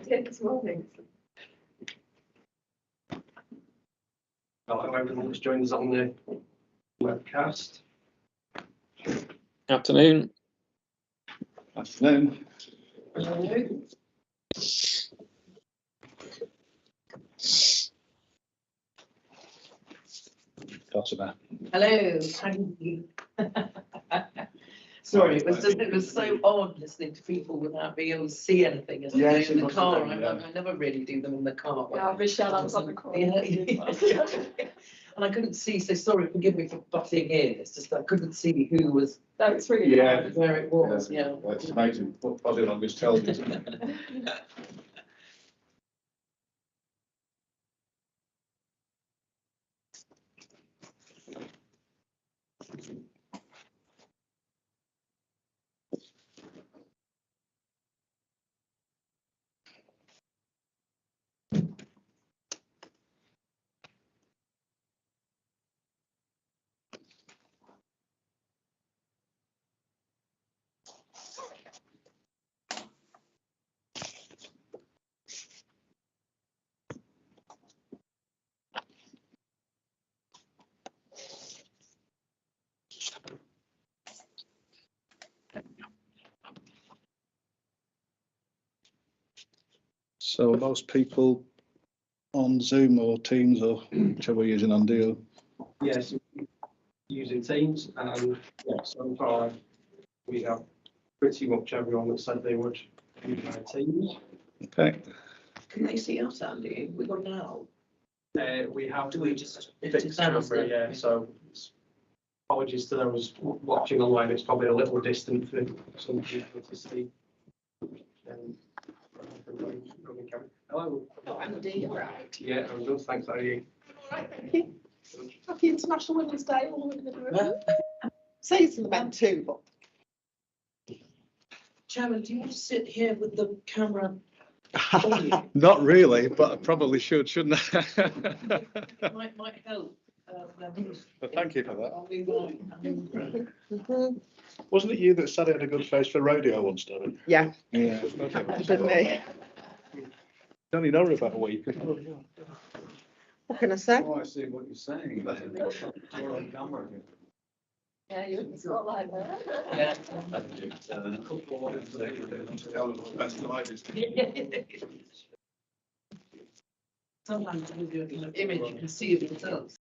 This morning. Hello, everyone that's joined us on the webcast. Afternoon. Afternoon. Hello. Gossiper. Hello. Thank you. Sorry, it was so odd listening to people without being able to see anything as Yeah, they she in the must have car. done, yeah. I never really do them in the car. Yeah, Michelle, I was on the call. Yeah. And I couldn't see, so sorry, forgive me for butting in. It's just I couldn't see who was No, it's really Yeah. hard. where it was. Yeah. Well, it's amazing what body language tells you. Isn't it? So most people on Zoom or Teams or whichever we're using on Deal. Yes, using Teams, and yeah, so far we have pretty much everyone that said they would use our Teams. Okay. Can they see us, Andy? We got it out. We have Do we just fixed camera, yeah, so apologies to those watching online, it's probably a little distant for some people to see. Hello. Oh, Andy, you're right. Yeah, I'm good, thanks, how are you? All right, thank you. Happy International Women's Day. All women in the room. Say it's in the men too, but Chairman, do you want to sit here with the camera? Not really, but I probably should, shouldn't I? Might help. But thank you for that. Wasn't it you that said it had a good face for radio once, David? yeah, Yeah. didn't he? Only know her about a week. What can I say? Oh, I see what you're saying. You're on camera. Yeah, you're in the spotlight there. Yeah. Sometimes with your image, you can see it yourself.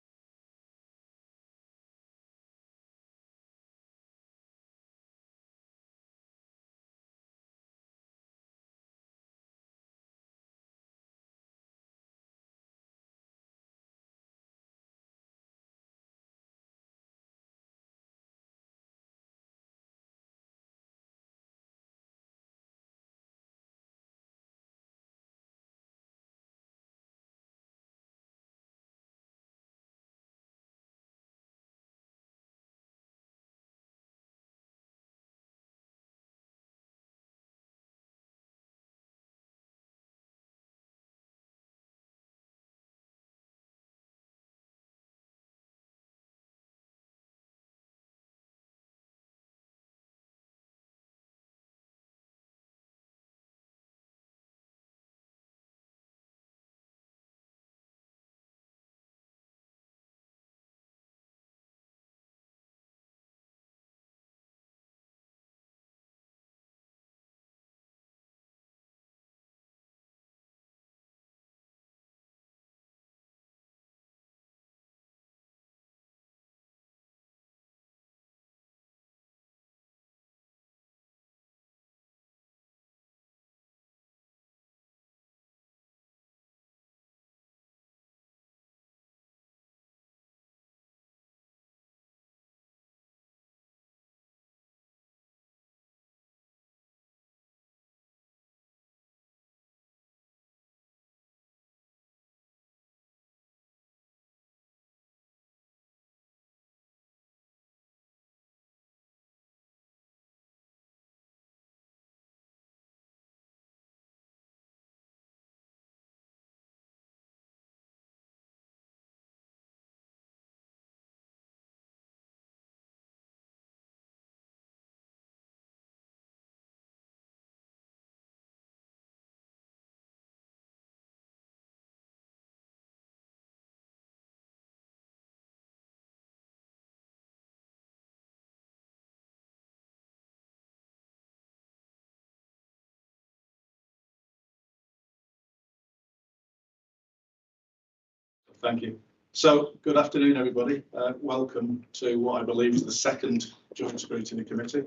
Thank you. So, good afternoon, everybody. Welcome to what I believe is the second Joint Scrutiny Committee.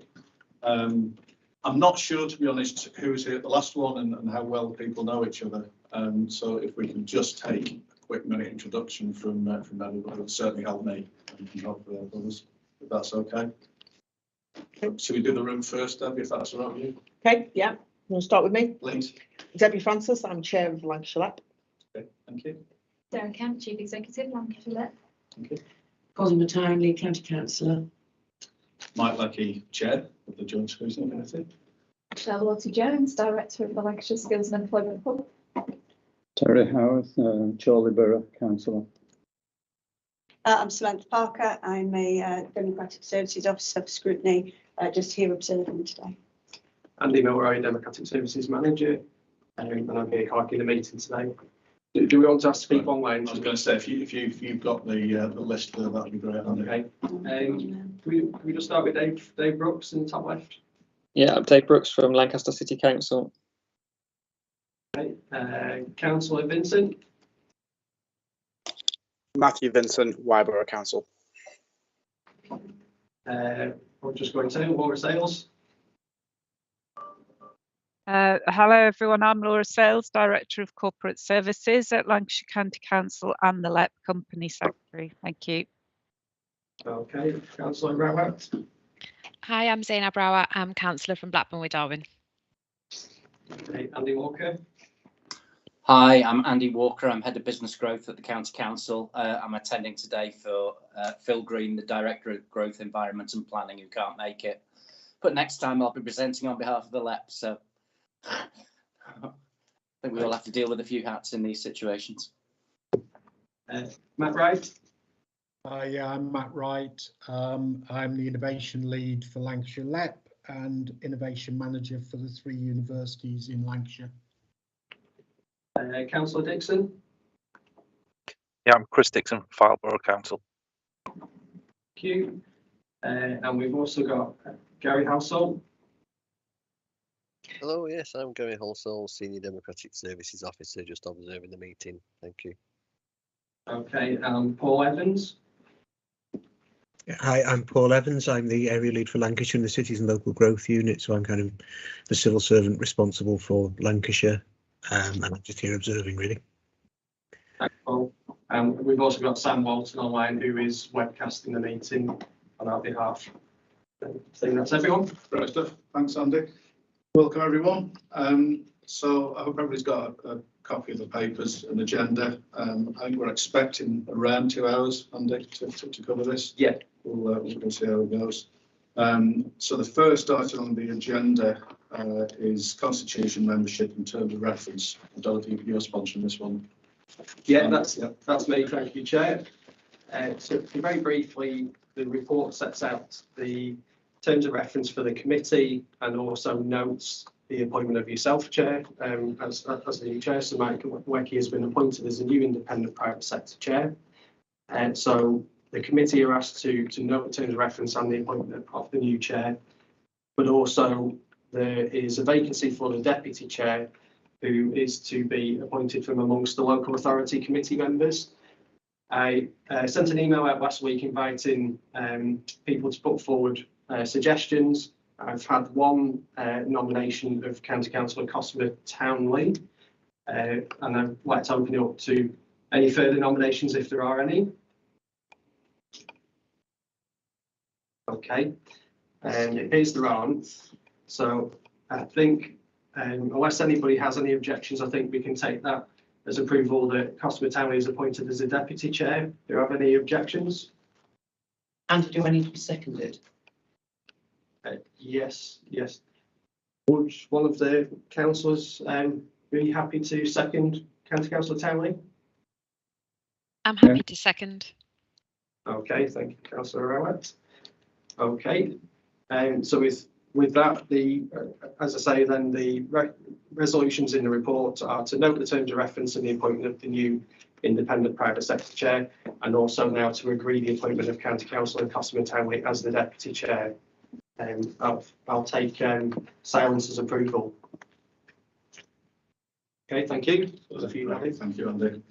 I'm not sure, to be honest, who was here at the last one and how well people know each other. So if we can just take a quick minute introduction from everybody, it would certainly help me and help others, if that's okay. Should we do the room first, Debbie, if that's all right with you? Okay, yeah, you want to start with me? Please. Debbie Francis, I'm chair of Lancashire LEP. Okay, thank you. Darren Kemp, Chief Executive, Lancashire LEP. Thank you. Cosima Townley, County Councillor. Mike Leckie, chair of the Joint Scrutiny Committee. Charlotte Jones, Director of the Lancashire Skills and Employment Hub. Terry Howarth, Chorley Borough Councillor. I'm Samantha Parker. I'm a Democratic Services Officer for Scrutiny, just here observing today. Andy Milroy, Democratic Services Manager, and I'm here clerking the meeting today. Do we want to ask to speak one way? I was going to say, if you've got the list there, that'd be great. Okay. Can we just start with Dave Brooks in the top left? Yeah, I'm Dave Brooks from Lancaster City Council. Okay. Councillor Vincent. Matthew Vincent, Wyborough Council. We're just going to Laura Sales. Hello everyone, I'm Laura Sales, Director of Corporate Services at Lancashire County Council and the LEP Company Secretary. Thank you. Okay, Councillor Rowett. Hi, I'm Zainab Rawat. I'm Councillor from Blackburn with Darwin. Okay, Andy Walker. Hi, I'm Andy Walker. I'm Head of Business Growth at the County Council. I'm attending today for Phil Green, the Director of Growth, Environment and Planning, who can't make it. But next time I'll be presenting on behalf of the LEP, so I think we all have to deal with a few hats in these situations. Matt Wright. Hi, I'm Matt Wright. I'm the Innovation Lead for Lancashire LEP and Innovation Manager for the 3 universities in Lancashire. Councillor Dixon. Yeah, I'm Chris Dixon, Fileborough Council. Thank you. And we've also got Gary Halsall. Hello, yes, I'm Gary Halsall, Senior Democratic Services Officer, just observing the meeting. Thank you. Okay, Paul Evans. Hi, I'm Paul Evans. I'm the area lead for Lancashire and the Cities and Local Growth Unit, so I'm kind of the civil servant responsible for Lancashire, and I'm just here observing, really. Thanks, Paul. We've also got Sam Walton online, who is webcasting the meeting on our behalf. I think that's everyone. Great stuff. Thanks, Andy. Welcome, everyone. So I hope everybody's got a copy of the papers and agenda. I think we're expecting around 2 hours, Andy, to cover this. Yeah. We'll see how it goes. So the first item on the agenda is constitution membership in terms of reference. I don't think you're sponsoring this one. Yeah, that's me. Thank you, Chair. So very briefly, the report sets out the terms of reference for the committee and also notes the appointment of yourself, Chair, as the new Chair. So Mike Wecky has been appointed as the new independent private sector Chair. And so the committee are asked to note the terms of reference and the appointment of the new Chair, but also there is a vacancy for the Deputy Chair, who is to be appointed from amongst the local authority committee members. I sent an email out last week inviting people to put forward suggestions. I've had one nomination of County Councillor Cosima Townley, and I'd like to open it up to any further nominations if there are any. Okay, and it appears there aren't. So I think unless anybody has any objections, I think we can take that as approval that Cosima Townley is appointed as a deputy chair. Do you have any objections? And do I need to be seconded? Yes. Would one of the councillors be happy to second County Councillor Townley? I'm happy to second. Okay, thank you, Councillor Rowett. Okay, so with that, as I say, then the resolutions in the report are to note the terms of reference and the appointment of the new independent private sector chair, and also now to agree the appointment of County Councillor Cosima Townley as the deputy chair. I'll take silence as approval. Okay, thank you. Thank you, Andy.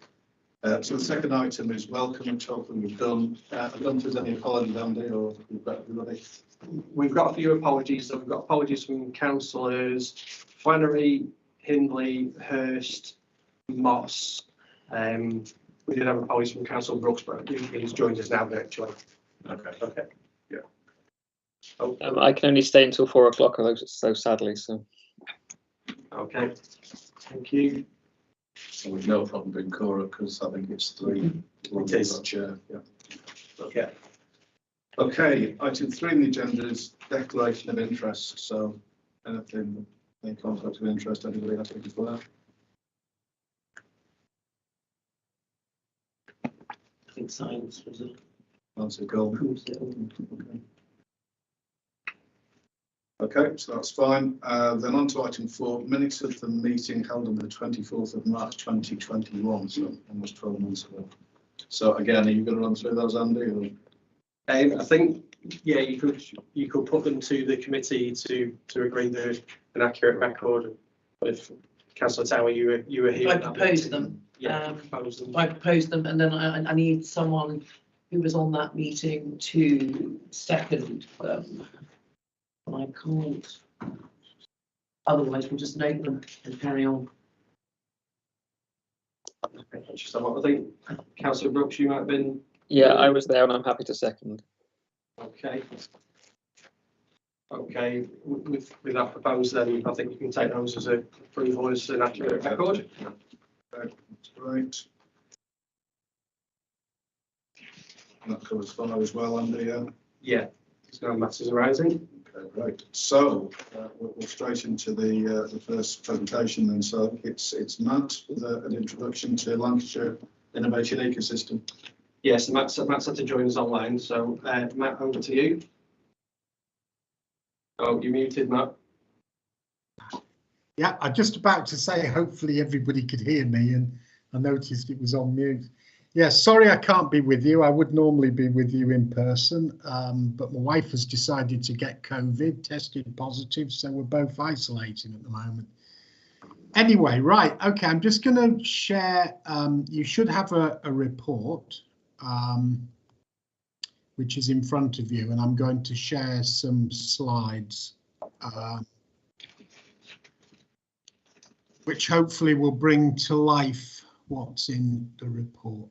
So the second item is welcome, which hopefully we've done. I don't know if there's any apologies, Andy, or if we've got everybody. We've got a few apologies. So we've got apologies from councillors Flannery, Hindley, Hurst, Moss. We did have apologies from Councillor Brooksborough, who's joined us now virtually. Okay. Yeah. I can only stay until 4 o'clock, so sadly. So. Okay. Thank you. So we've no problem being Cora because I think it's 3. It is. Chair. Yeah. Okay. Okay. Item 3 on the agenda is declaration of interest. So anything, any conflict of interest, anybody has to declare? I think science was it. That's a goal. Okay, so that's fine. Then on to item 4, minutes of the meeting held on the 24th of March 2021, so almost 12 months ago. So again, are you going to run through those, Andy? Or? I think, yeah, you could put them to the committee to agree an accurate record. With Councillor Tower, you were here. I proposed them. Yeah, I proposed them, and then I need someone who was on that meeting to second them. I can't. Otherwise, we'll just note them and carry on. I think Councillor Brooks, you might have been. Yeah, I was there, and I'm happy to second. Okay. Okay. With that proposed, then I think you can take those as a approval as an accurate record. Okay, that's great. And that covers follow as well, Andy. Yeah, there's no matters arising. Okay, right. So we'll straight into the first presentation then. So it's Matt with an introduction to Lancashire Innovation Ecosystem. Yes, Matt's had to join us online. So Matt, over to you. Oh, you're muted, Matt. Yeah, I'm just about to say, hopefully everybody could hear me, and I noticed it was on mute. Yeah, sorry I can't be with you. I would normally be with you in person, but my wife has decided to get COVID, tested positive, so we're both isolating at the moment. Anyway, right, okay, I'm just going to share, you should have a report, which is in front of you, and I'm going to share some slides, which hopefully will bring to life what's in the report.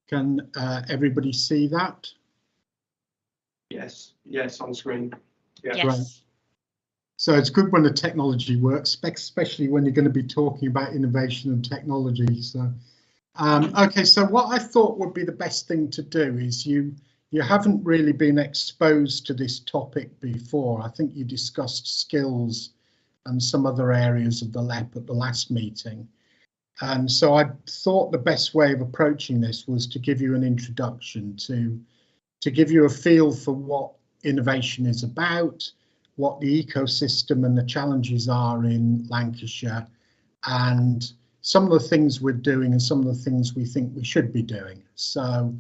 Can everybody see that? Yes, on screen. Yeah. Yes. Right. So it's good when the technology works, especially when you're going to be talking about innovation and technology. So, okay, so what I thought would be the best thing to do is you haven't really been exposed to this topic before. I think you discussed skills and some other areas of the LEP at the last meeting. And so I thought the best way of approaching this was to give you an introduction, to give you a feel for what innovation is about, what the ecosystem and the challenges are in Lancashire, and some of the things we're doing and some of the things we think we should be doing. So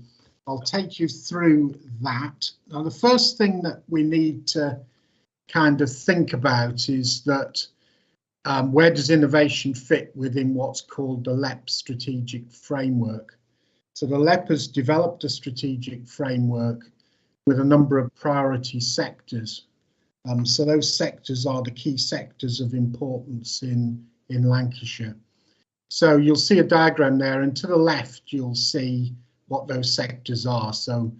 I'll take you through that. Now, the first thing that we need to kind of think about is that where does innovation fit within what's called the LEP strategic framework? So the LEP has developed a strategic framework with a number of priority sectors. So those sectors are the key sectors of importance in Lancashire. So you'll see a diagram there, and to the left you'll see what those sectors are. So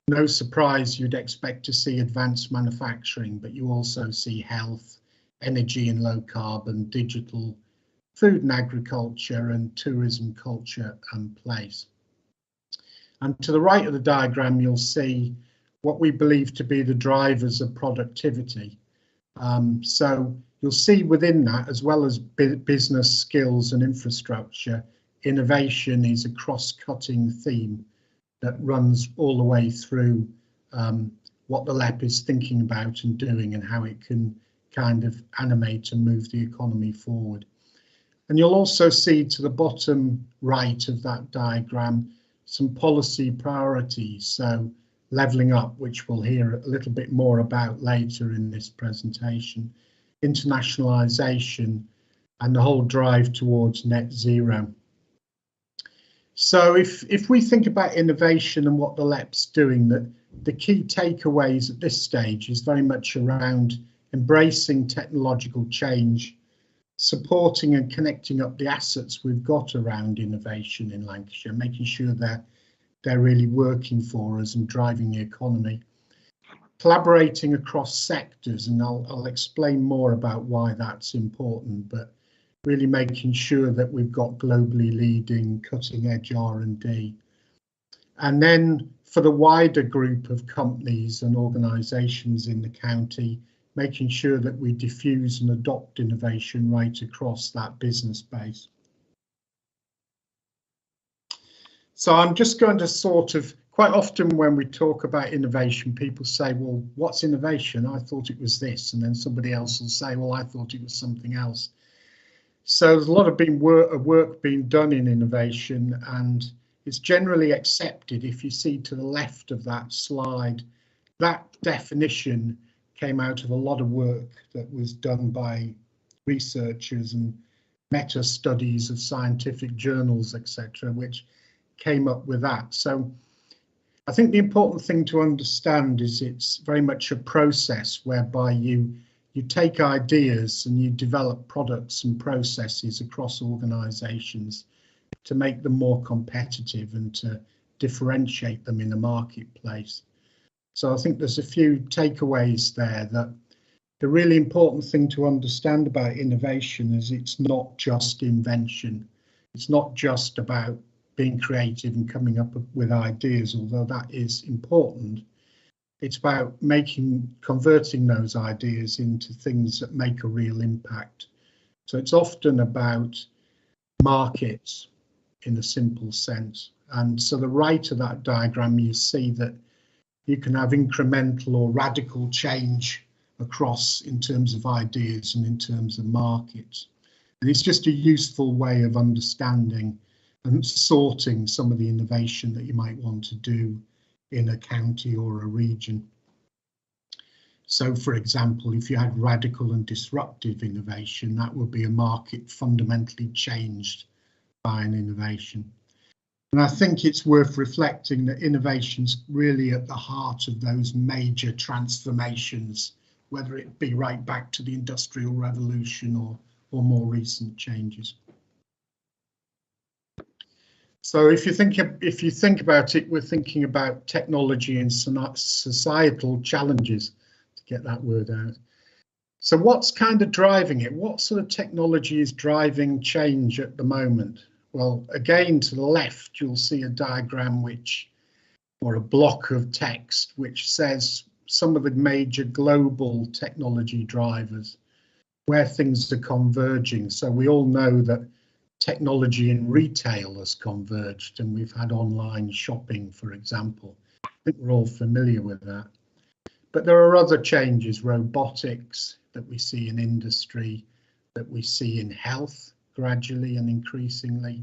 no surprise, you'd expect to see advanced manufacturing, but you also see health, energy and low carbon, digital, food and agriculture, and tourism, culture and place. And to the right of the diagram, you'll see what we believe to be the drivers of productivity. So you'll see within that, as well as business skills and infrastructure, innovation is a cross-cutting theme that runs all the way through what the LEP is thinking about and doing, and how it can kind of animate and move the economy forward. And you'll also see to the bottom right of that diagram some policy priorities. So levelling up, which we'll hear a little bit more about later in this presentation, internationalisation, and the whole drive towards net zero. So if we think about innovation and what the LEP's doing, that the key takeaways at this stage is very much around embracing technological change, supporting and connecting up the assets we've got around innovation in Lancashire, making sure they're really working for us and driving the economy, collaborating across sectors, and I'll explain more about why that's important, but really making sure that we've got globally leading cutting edge R&D. And then for the wider group of companies and organisations in the county, making sure that we diffuse and adopt innovation right across that business base. So I'm just going to sort of, quite often when we talk about innovation, people say, well, what's innovation? I thought it was this. And then somebody else will say, well, I thought it was something else. So there's a lot of work being done in innovation, and it's generally accepted. If you see to the left of that slide, that definition came out of a lot of work that was done by researchers and meta studies of scientific journals, etc., which came up with that. So I think the important thing to understand is it's very much a process whereby you take ideas and you develop products and processes across organisations to make them more competitive and to differentiate them in the marketplace. So I think there's a few takeaways there, that the really important thing to understand about innovation is it's not just invention. It's not just about being creative and coming up with ideas, although that is important. It's about converting those ideas into things that make a real impact. So it's often about markets in a simple sense. And so the right of that diagram, you see that you can have incremental or radical change across in terms of ideas and in terms of markets. And it's just a useful way of understanding and sorting some of the innovation that you might want to do in a county or a region. So, for example, if you had radical and disruptive innovation, that would be a market fundamentally changed by an innovation. And I think it's worth reflecting that innovation's really at the heart of those major transformations, whether it be right back to the Industrial Revolution or more recent changes. So if you think about it, we're thinking about technology and societal challenges, to get that word out. So what's kind of driving it? What sort of technology is driving change at the moment? Well, again, to the left, you'll see a diagram or a block of text, which says some of the major global technology drivers, where things are converging. So we all know that technology in retail has converged, and we've had online shopping, for example. I think we're all familiar with that. But there are other changes, robotics that we see in industry, that we see in health gradually and increasingly,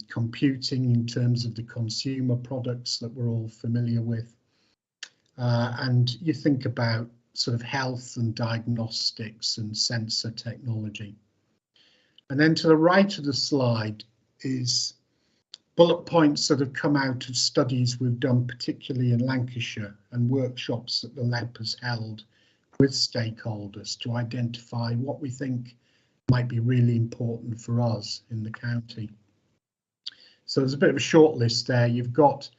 computing in terms of the consumer products that we're all familiar with. And you think about sort of health and diagnostics and sensor technology. And then to the right of the slide is bullet points that have come out of studies we've done, particularly in Lancashire, and workshops that the LEP has held with stakeholders to identify what we think might be really important for us in the county. So there's a bit of a short list there. You've got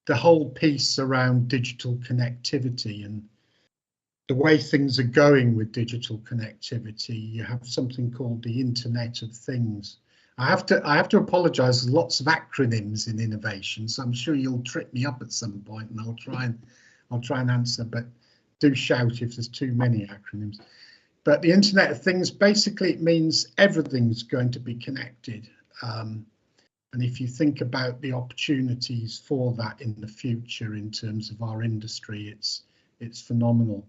the whole piece around digital connectivity and the way things are going with digital connectivity. You have something called the Internet of Things. I have to apologise. There's lots of acronyms in innovation, so I'm sure you'll trip me up at some point, and I'll try and answer. But do shout if there's too many acronyms. But the Internet of Things, basically, it means everything's going to be connected. And if you think about the opportunities for that in the future in terms of our industry, it's phenomenal.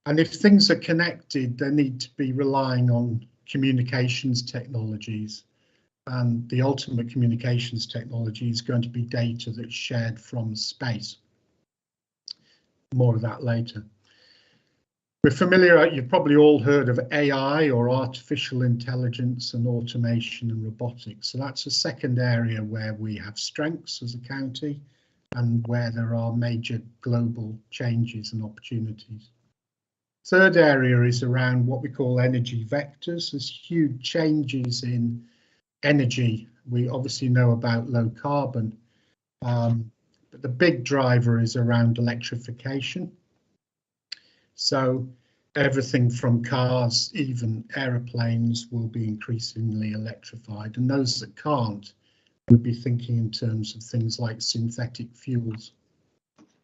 And if things are connected, they need to be relying on communications technologies. And the ultimate communications technology is going to be data that's shared from space. More of that later. We're familiar, you've probably all heard of AI, or artificial intelligence, and automation and robotics. So that's a second area where we have strengths as a county and where there are major global changes and opportunities. Third area is around what we call energy vectors. There's huge changes in energy. We obviously know about low carbon, but the big driver is around electrification. So everything from cars, even aeroplanes, will be increasingly electrified, and those that can't would be thinking in terms of things like synthetic fuels.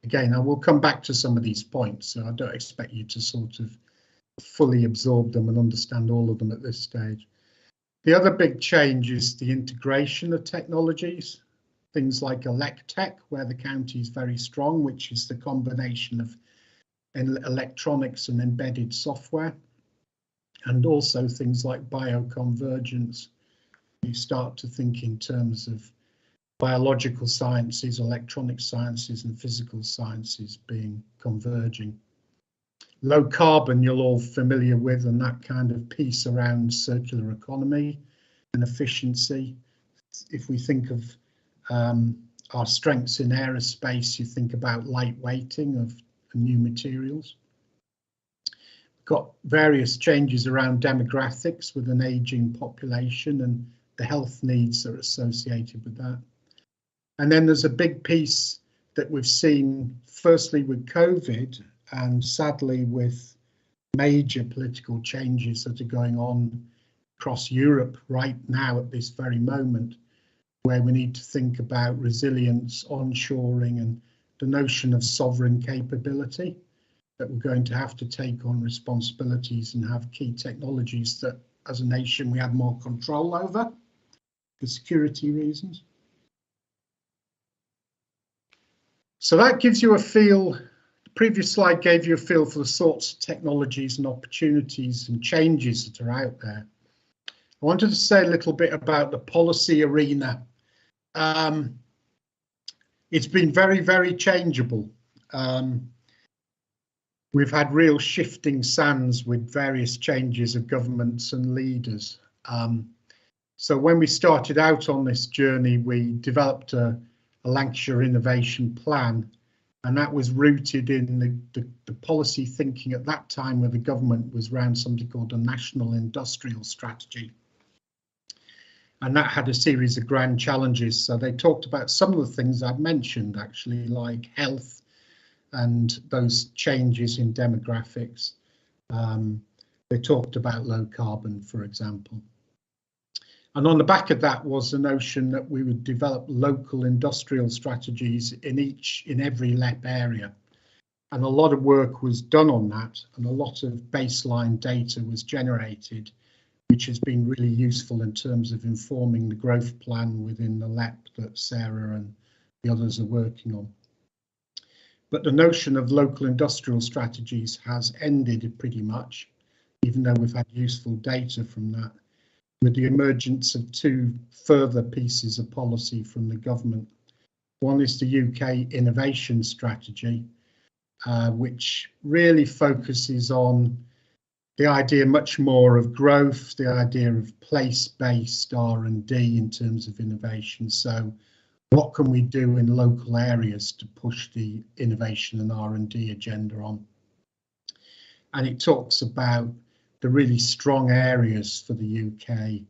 Again, I will come back to some of these points, so I don't expect you to sort of fully absorb them and understand all of them at this stage. The other big change is the integration of technologies, things like ElecTech, where the county is very strong, which is the combination of electronics and embedded software, and also things like bioconvergence. You start to think in terms of biological sciences, electronic sciences, and physical sciences being converging. Low carbon, you're all familiar with, and that kind of piece around circular economy and efficiency. If we think of our strengths in aerospace, you think about lightweighting of new materials. We've got various changes around demographics with an aging population and the health needs that are associated with that. And then there's a big piece that we've seen, firstly with COVID, and sadly with major political changes that are going on across Europe right now at this very moment, where we need to think about resilience, onshoring, and the notion of sovereign capability, that we're going to have to take on responsibilities and have key technologies that as a nation we have more control over for security reasons. So that gives you a feel. The previous slide gave you a feel for the sorts of technologies and opportunities and changes that are out there. I wanted to say a little bit about the policy arena. It's been very, very changeable. We've had real shifting sands with various changes of governments and leaders. So when we started out on this journey, we developed a Lancashire Innovation Plan, and that was rooted in the policy thinking at that time where the government was around something called a National Industrial Strategy. And that had a series of grand challenges. So they talked about some of the things I've mentioned, actually, like health and those changes in demographics. They talked about low carbon, for example. And on the back of that was the notion that we would develop local industrial strategies in every LEP area. And a lot of work was done on that, and a lot of baseline data was generated, which has been really useful in terms of informing the growth plan within the LEP that Sarah and the others are working on. But the notion of local industrial strategies has ended pretty much, even though we've had useful data from that, with the emergence of two further pieces of policy from the government. One is the UK Innovation Strategy, which really focuses on the idea much more of growth, the idea of place-based R&D in terms of innovation. So what can we do in local areas to push the innovation and R&D agenda on? And it talks about the really strong areas for the UK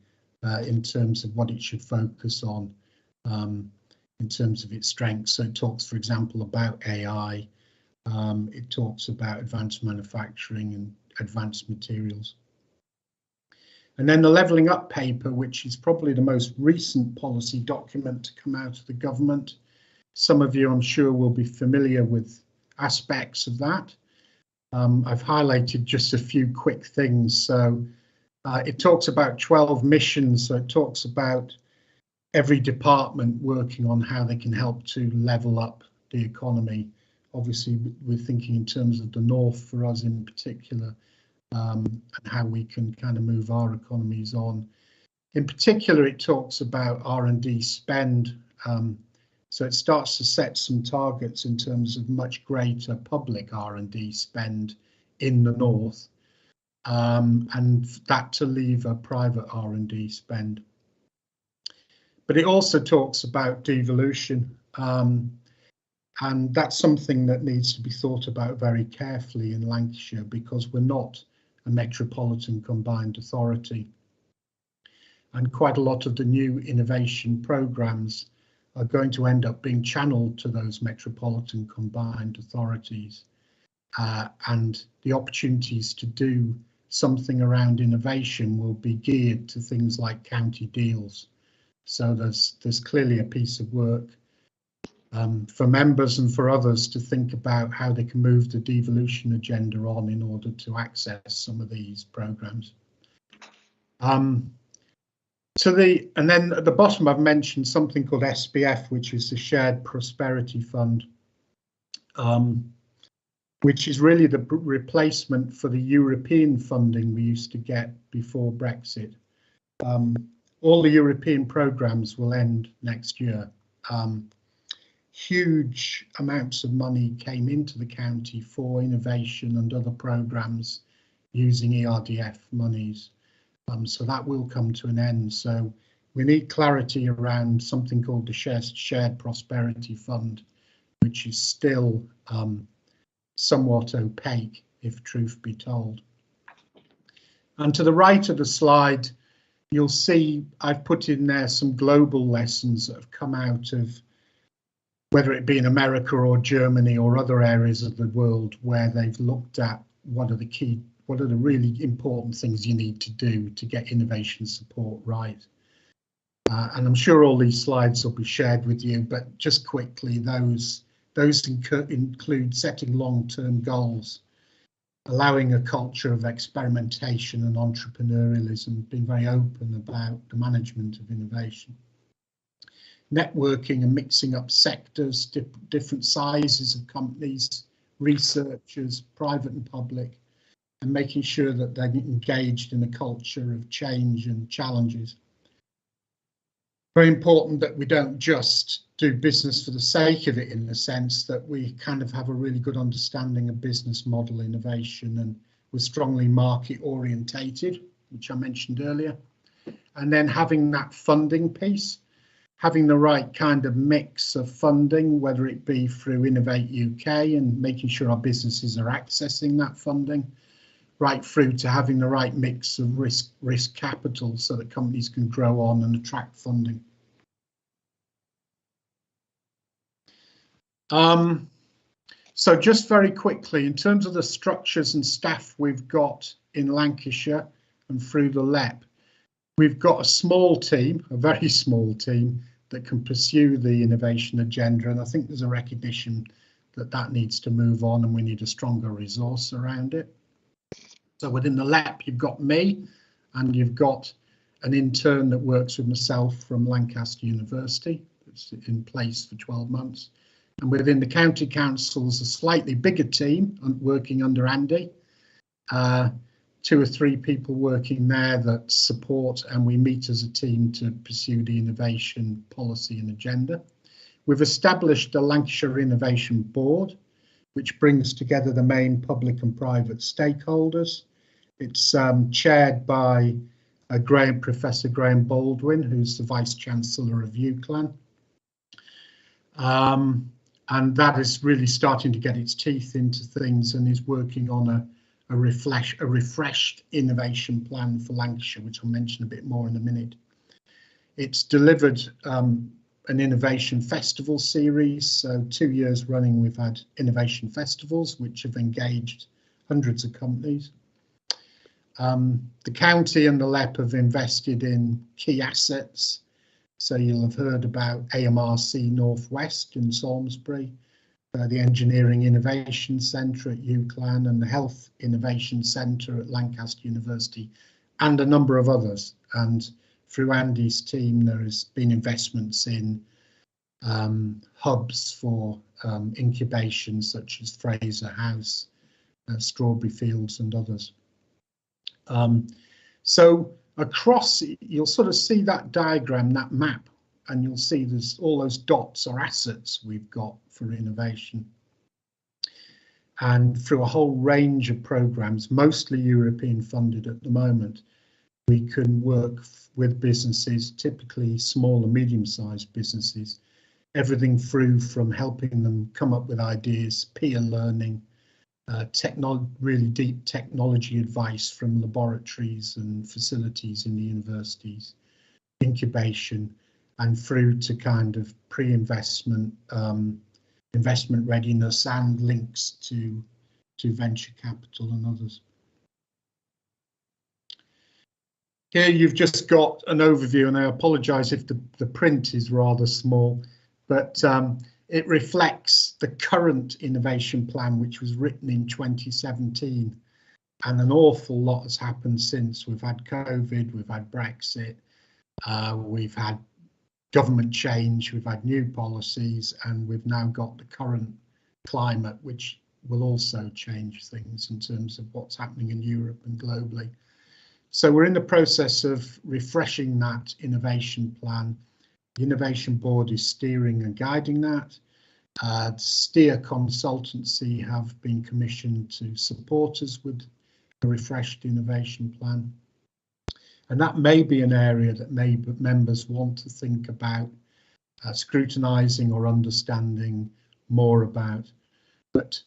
in terms of what it should focus on in terms of its strengths. So it talks, for example, about AI. It talks about advanced manufacturing and advanced materials. And then the Levelling Up paper, which is probably the most recent policy document to come out of the government. Some of you, I'm sure, will be familiar with aspects of that. I've highlighted just a few quick things. So it talks about 12 missions. So it talks about every department working on how they can help to level up the economy. Obviously, we're thinking in terms of the North for us in particular, and how we can kind of move our economies on. In particular, it talks about R&D spend. So it starts to set some targets in terms of much greater public R&D spend in the north, and that to leave a private R&D spend. But it also talks about devolution, and that's something that needs to be thought about very carefully in Lancashire, because we're not a metropolitan combined authority. And quite a lot of the new innovation programmes are going to end up being channeled to those metropolitan combined authorities. And the opportunities to do something around innovation will be geared to things like county deals. So there's clearly a piece of work for members and for others to think about how they can move the devolution agenda on in order to access some of these programmes. And then at the bottom, I've mentioned something called SPF, which is the Shared Prosperity Fund, which is really the replacement for the European funding we used to get before Brexit. All the European programmes will end next year. Huge amounts of money came into the county for innovation and other programmes using ERDF monies. So that will come to an end. So we need clarity around something called the Shared Prosperity Fund, which is still somewhat opaque, if truth be told. And to the right of the slide, you'll see I've put in there some global lessons that have come out of, whether it be in America or Germany or other areas of the world, where they've looked at what are the really important things you need to do to get innovation support right. And I'm sure all these slides will be shared with you, but just quickly, those include setting long-term goals, allowing a culture of experimentation and entrepreneurialism, being very open about the management of innovation, networking and mixing up sectors, different sizes of companies, researchers, private and public, and making sure that they're engaged in a culture of change and challenges. Very important that we don't just do business for the sake of it, in the sense that we kind of have a really good understanding of business model innovation, and we're strongly market orientated, which I mentioned earlier. And then having that funding piece, having the right kind of mix of funding, whether it be through Innovate UK and making sure our businesses are accessing that funding, right through to having the right mix of risk capital so that companies can grow on and attract funding. So just very quickly, in terms of the structures and staff we've got in Lancashire and through the LEP, we've got a small team, a very small team, that can pursue the innovation agenda, and I think there's a recognition that that needs to move on and we need a stronger resource around it. So within the LEP, you've got me, and you've got an intern that works with myself from Lancaster University. It's in place for 12 months. And within the county councils, a slightly bigger team working under Andy. 2 or 3 people working there that support, and we meet as a team to pursue the innovation policy and agenda. We've established the Lancashire Innovation Board, which brings together the main public and private stakeholders. It's chaired by Professor Graham Baldwin, who's the Vice Chancellor of UCLan. And that is really starting to get its teeth into things and is working on a refreshed innovation plan for Lancashire, which I'll mention a bit more in a minute. It's delivered an innovation festival series. So 2 years running, we've had innovation festivals, which have engaged hundreds of companies. The county and the LEP have invested in key assets. So you'll have heard about AMRC Northwest in Salisbury, the Engineering Innovation Centre at UCLan, and the Health Innovation Centre at Lancaster University, and a number of others. And through Andy's team, there has been investments in hubs for incubation, such as Fraser House, Strawberry Fields and others. So across, you'll sort of see that diagram, that map, and you'll see there's all those dots are assets we've got for innovation. And through a whole range of programs, mostly European funded at the moment, we can work with businesses, typically small and medium-sized businesses, everything through from helping them come up with ideas, peer learning, really deep technology advice from laboratories and facilities in the universities, incubation, and through to kind of pre-investment, investment readiness and links to venture capital and others. Here you've just got an overview, and I apologise if the print is rather small, but it reflects the current innovation plan, which was written in 2017, and an awful lot has happened since. We've had COVID, we've had Brexit, we've had government change, we've had new policies, and we've now got the current climate, which will also change things in terms of what's happening in Europe and globally. So we're in the process of refreshing that innovation plan. The Innovation Board is steering and guiding that. Steer Consultancy have been commissioned to support us with a refreshed innovation plan. And that may be an area that members want to think about scrutinising or understanding more about. But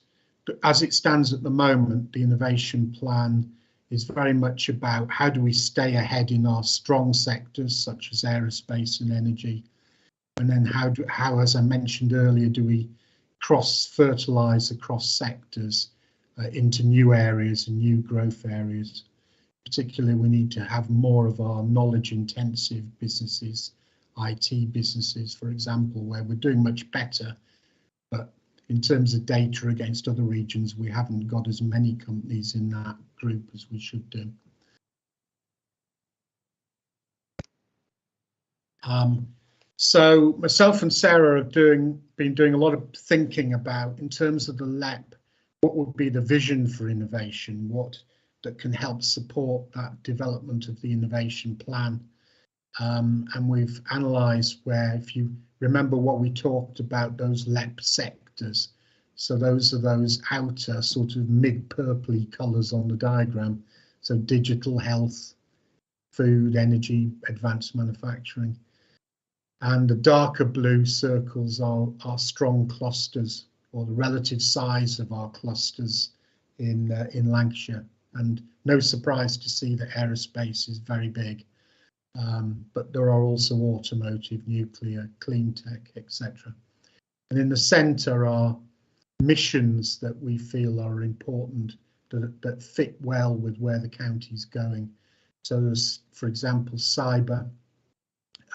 as it stands at the moment, the innovation plan is very much about how do we stay ahead in our strong sectors such as aerospace and energy, and then how, as I mentioned earlier, do we cross-fertilise across sectors into new areas and new growth areas. Particularly, we need to have more of our knowledge-intensive businesses, IT businesses, for example, where we're doing much better, but in terms of data against other regions, we haven't got as many companies in that group as we should do. So myself and Sarah have been doing a lot of thinking about, in terms of the LEP, what would be the vision for innovation, that can help support that development of the innovation plan. And we've analysed where, if you remember what we talked about, those LEP sectors. So those are those outer sort of mid-purpley colours on the diagram. So digital, health, food, energy, advanced manufacturing. And the darker blue circles are strong clusters, or the relative size of our clusters in Lancashire. And no surprise to see that aerospace is very big. But there are also automotive, nuclear, clean tech, etc. And in the centre are missions that we feel are important, that fit well with where the county's going. So there's, for example, cyber,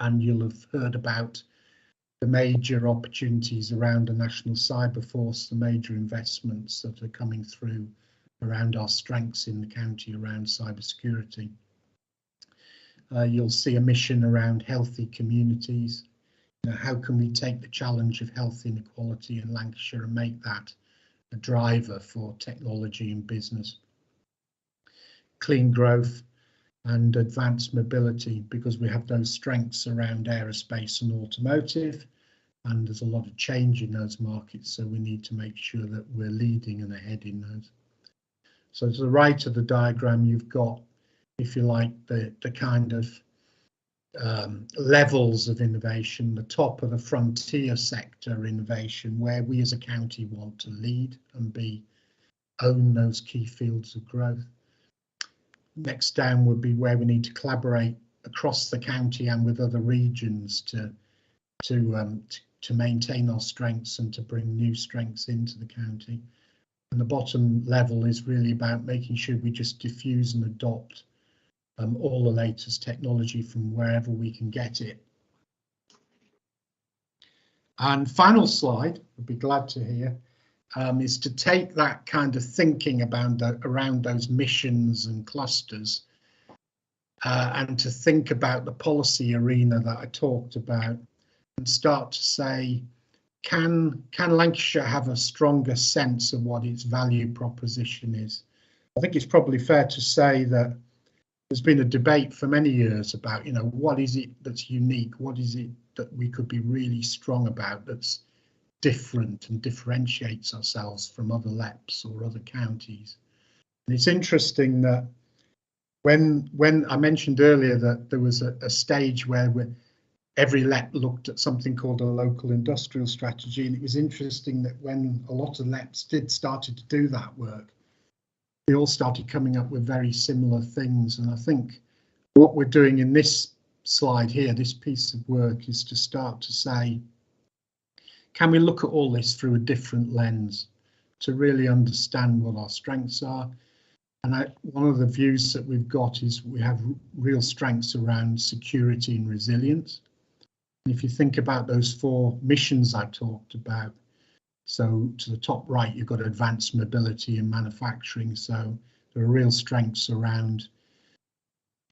and you'll have heard about the major opportunities around the National Cyber Force, the major investments that are coming through around our strengths in the county around cybersecurity. You'll see a mission around healthy communities. How can we take the challenge of health inequality in Lancashire and make that a driver for technology and business? Clean growth and advanced mobility, because we have those strengths around aerospace and automotive, and there's a lot of change in those markets, so we need to make sure that we're leading and ahead in those. So to the right of the diagram, you've got, if you like, the kind of levels of innovation. The top of the frontier sector innovation, where we as a county want to lead and own those key fields of growth. Next down would be where we need to collaborate across the county and with other regions to maintain our strengths and to bring new strengths into the county. And the bottom level is really about making sure we just diffuse and adopt all the latest technology from wherever we can get it. And final slide, I'd be glad to hear, is to take that kind of thinking about around those missions and clusters and to think about the policy arena that I talked about and start to say, can Lancashire have a stronger sense of what its value proposition is? I think it's probably fair to say that there's been a debate for many years about, you know, what is it that's unique? What is it that we could be really strong about that's different and differentiates ourselves from other LEPs or other counties? And it's interesting that when I mentioned earlier that there was a stage where every LEP looked at something called a local industrial strategy, and it was interesting that when a lot of LEPs started to do that work, they all started coming up with very similar things. And I think what we're doing in this slide here, this piece of work, is to start to say, can we look at all this through a different lens to really understand what our strengths are? And one of the views that we've got is we have real strengths around security and resilience. And if you think about those 4 missions I talked about, so to the top right, you've got advanced mobility and manufacturing. So there are real strengths around,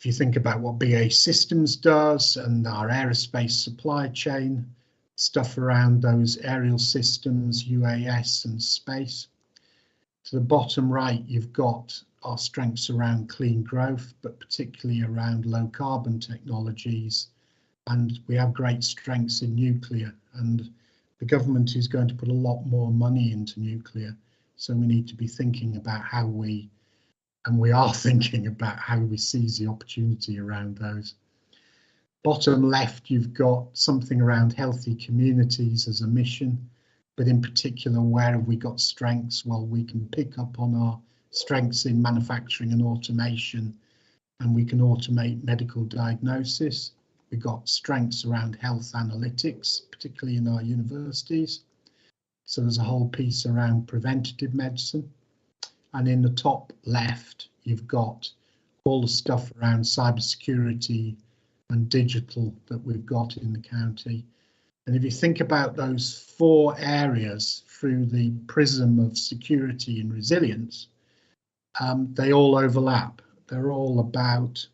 if you think about what BAE Systems does and our aerospace supply chain, stuff around those aerial systems, UAS and space. To the bottom right, you've got our strengths around clean growth, but particularly around low carbon technologies. And we have great strengths in nuclear, and the government is going to put a lot more money into nuclear. So we need to be thinking about how we are thinking about how we seize the opportunity around those. Bottom left, you've got something around healthy communities as a mission, but in particular, where have we got strengths? Well, we can pick up on our strengths in manufacturing and automation, and we can automate medical diagnosis. We've got strengths around health analytics, particularly in our universities. So there's a whole piece around preventative medicine. And in the top left, you've got all the stuff around cybersecurity and digital that we've got in the county. And if you think about those 4 areas through the prism of security and resilience, they all overlap. They're all about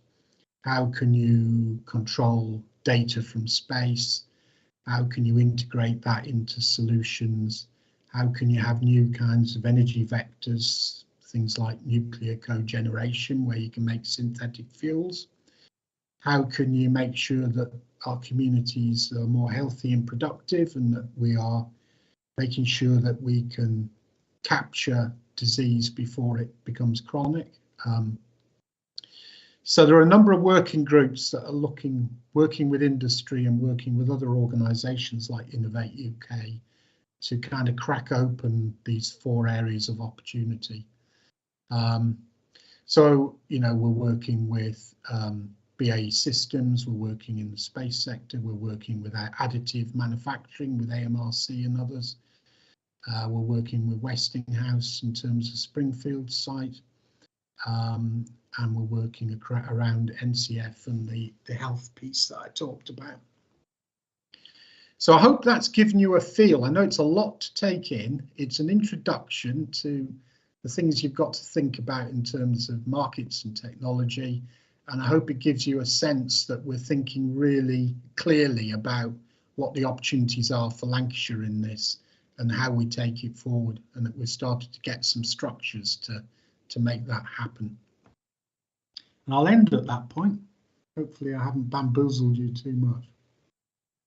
how can you control data from space? How can you integrate that into solutions? How can you have new kinds of energy vectors, things like nuclear cogeneration, where you can make synthetic fuels? How can you make sure that our communities are more healthy and productive, and that we are making sure that we can capture disease before it becomes chronic? So there are a number of working groups that are working with industry and working with other organisations like Innovate UK to kind of crack open these 4 areas of opportunity. So, you know, we're working with BAE Systems, we're working in the space sector, we're working with additive manufacturing with AMRC and others. We're working with Westinghouse in terms of Springfield site. And we're working around NCF and the health piece that I talked about. So I hope that's given you a feel. I know it's a lot to take in. It's an introduction to the things you've got to think about in terms of markets and technology. And I hope it gives you a sense that we're thinking really clearly about what the opportunities are for Lancashire in this and how we take it forward, and that we've started to get some structures to make that happen. And I'll end at that point. Hopefully I haven't bamboozled you too much.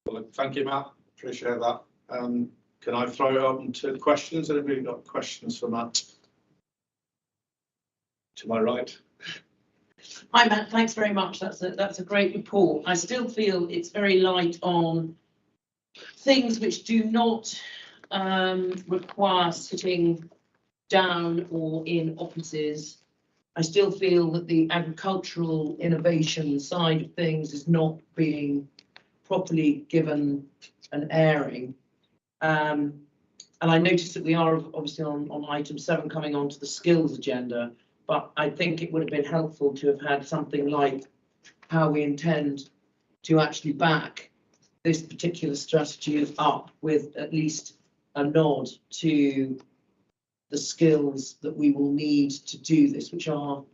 Well, thank you, Matt. Appreciate that. Can I throw it open to questions? Anybody got questions for Matt? To my right. Hi Matt, thanks very much. That's a great report. I still feel it's very light on things which do not require sitting down or in offices. I still feel that the agricultural innovation side of things is not being properly given an airing. And I noticed that we are obviously on item 7 coming on to the skills agenda, but I think it would have been helpful to have had something like how we intend to actually back this particular strategy up with at least a nod to the skills that we will need to do this, which are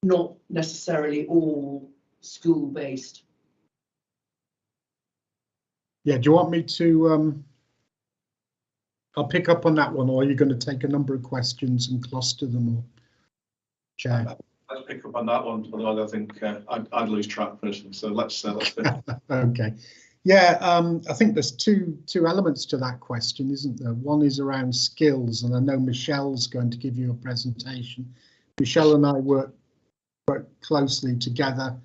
not necessarily all school-based. Yeah, do you want me to, I'll pick up on that one, or are you going to take a number of questions and cluster them all? Chair. let's pick up on that one, otherwise I think I'd lose track personally. So let's finish. Okay. Yeah, I think there's two elements to that question, isn't there? One is around skills, and I know Michelle's going to give you a presentation. Michelle and I work closely together.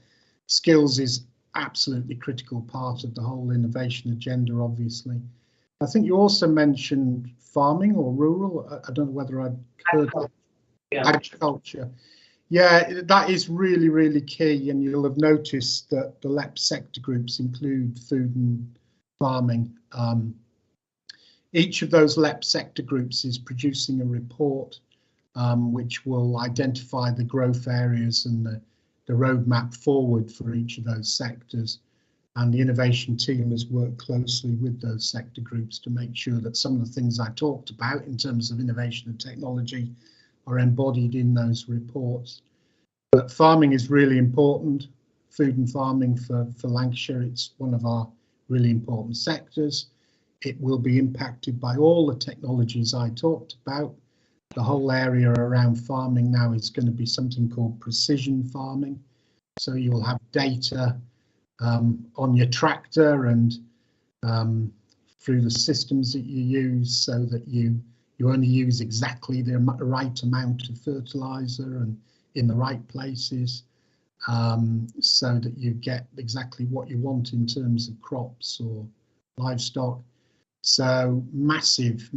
Skills is absolutely critical part of the whole innovation agenda, obviously. I think you also mentioned farming or rural. I don't know whether I'd heard that. Yeah. Agriculture. Yeah, that is really, really key, and you'll have noticed that the LEP sector groups include food and farming. Each of those LEP sector groups is producing a report which will identify the growth areas and the roadmap forward for each of those sectors. And the innovation team has worked closely with those sector groups to make sure that some of the things I talked about in terms of innovation and technology are embodied in those reports. But farming is really important, food and farming for Lancashire. It's one of our really important sectors. It will be impacted by all the technologies I talked about. The whole area around farming now is going to be something called precision farming. So you'll have data on your tractor and through the systems that you use, so that you only use exactly the right amount of fertilizer and in the right places, so that you get exactly what you want in terms of crops or livestock. So massive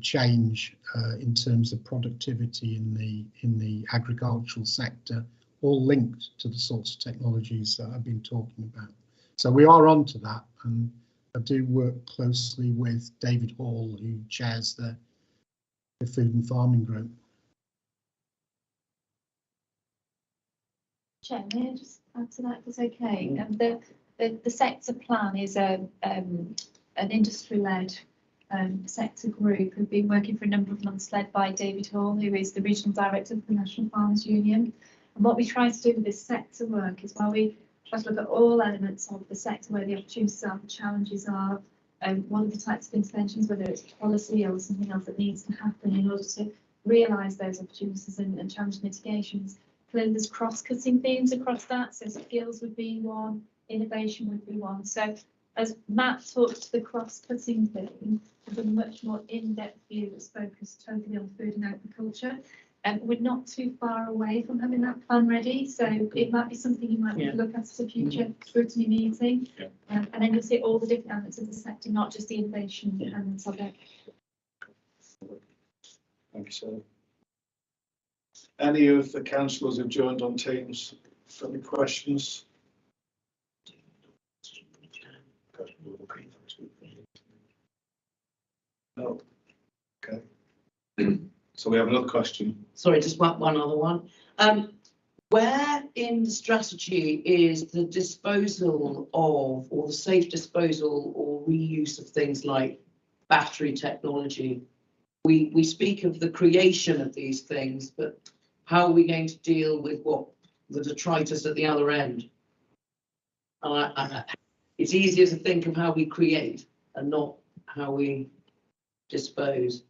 change in terms of productivity in the agricultural sector, all linked to the sorts of technologies that I've been talking about. So we are onto that, and I do work closely with David Hall, who chairs the Food and Farming Group. Chair, may I just add to that, if it's okay? The sector plan is an industry-led sector group who've been working for a number of months, led by David Hall, who is the Regional Director of the National Farmers Union. And what we try to do with this sector work is, while we try to look at all elements of the sector, where the opportunities are, the challenges are, what are the types of interventions, whether it's policy or something else that needs to happen in order to realise those opportunities and challenge mitigations. Clearly there's cross-cutting themes across that, so skills would be one, innovation would be one. So as Matt talked to the cross-cutting theme, there's a much more in-depth view that's focused totally on food and agriculture. We're not too far away from having that plan ready, so it might be something you might look at a future scrutiny meeting. And then you'll see all the different elements of the sector, not just the innovation elements of it. Thank you, sir. Any of the councillors who've joined on Teams got any questions? No. Okay. So we have another question. Sorry, just one other one. Where in the strategy is the disposal of, or the safe disposal or reuse of things like battery technology? We speak of the creation of these things, but how are we going to deal with what the detritus at the other end? It's easier to think of how we create and not how we dispose.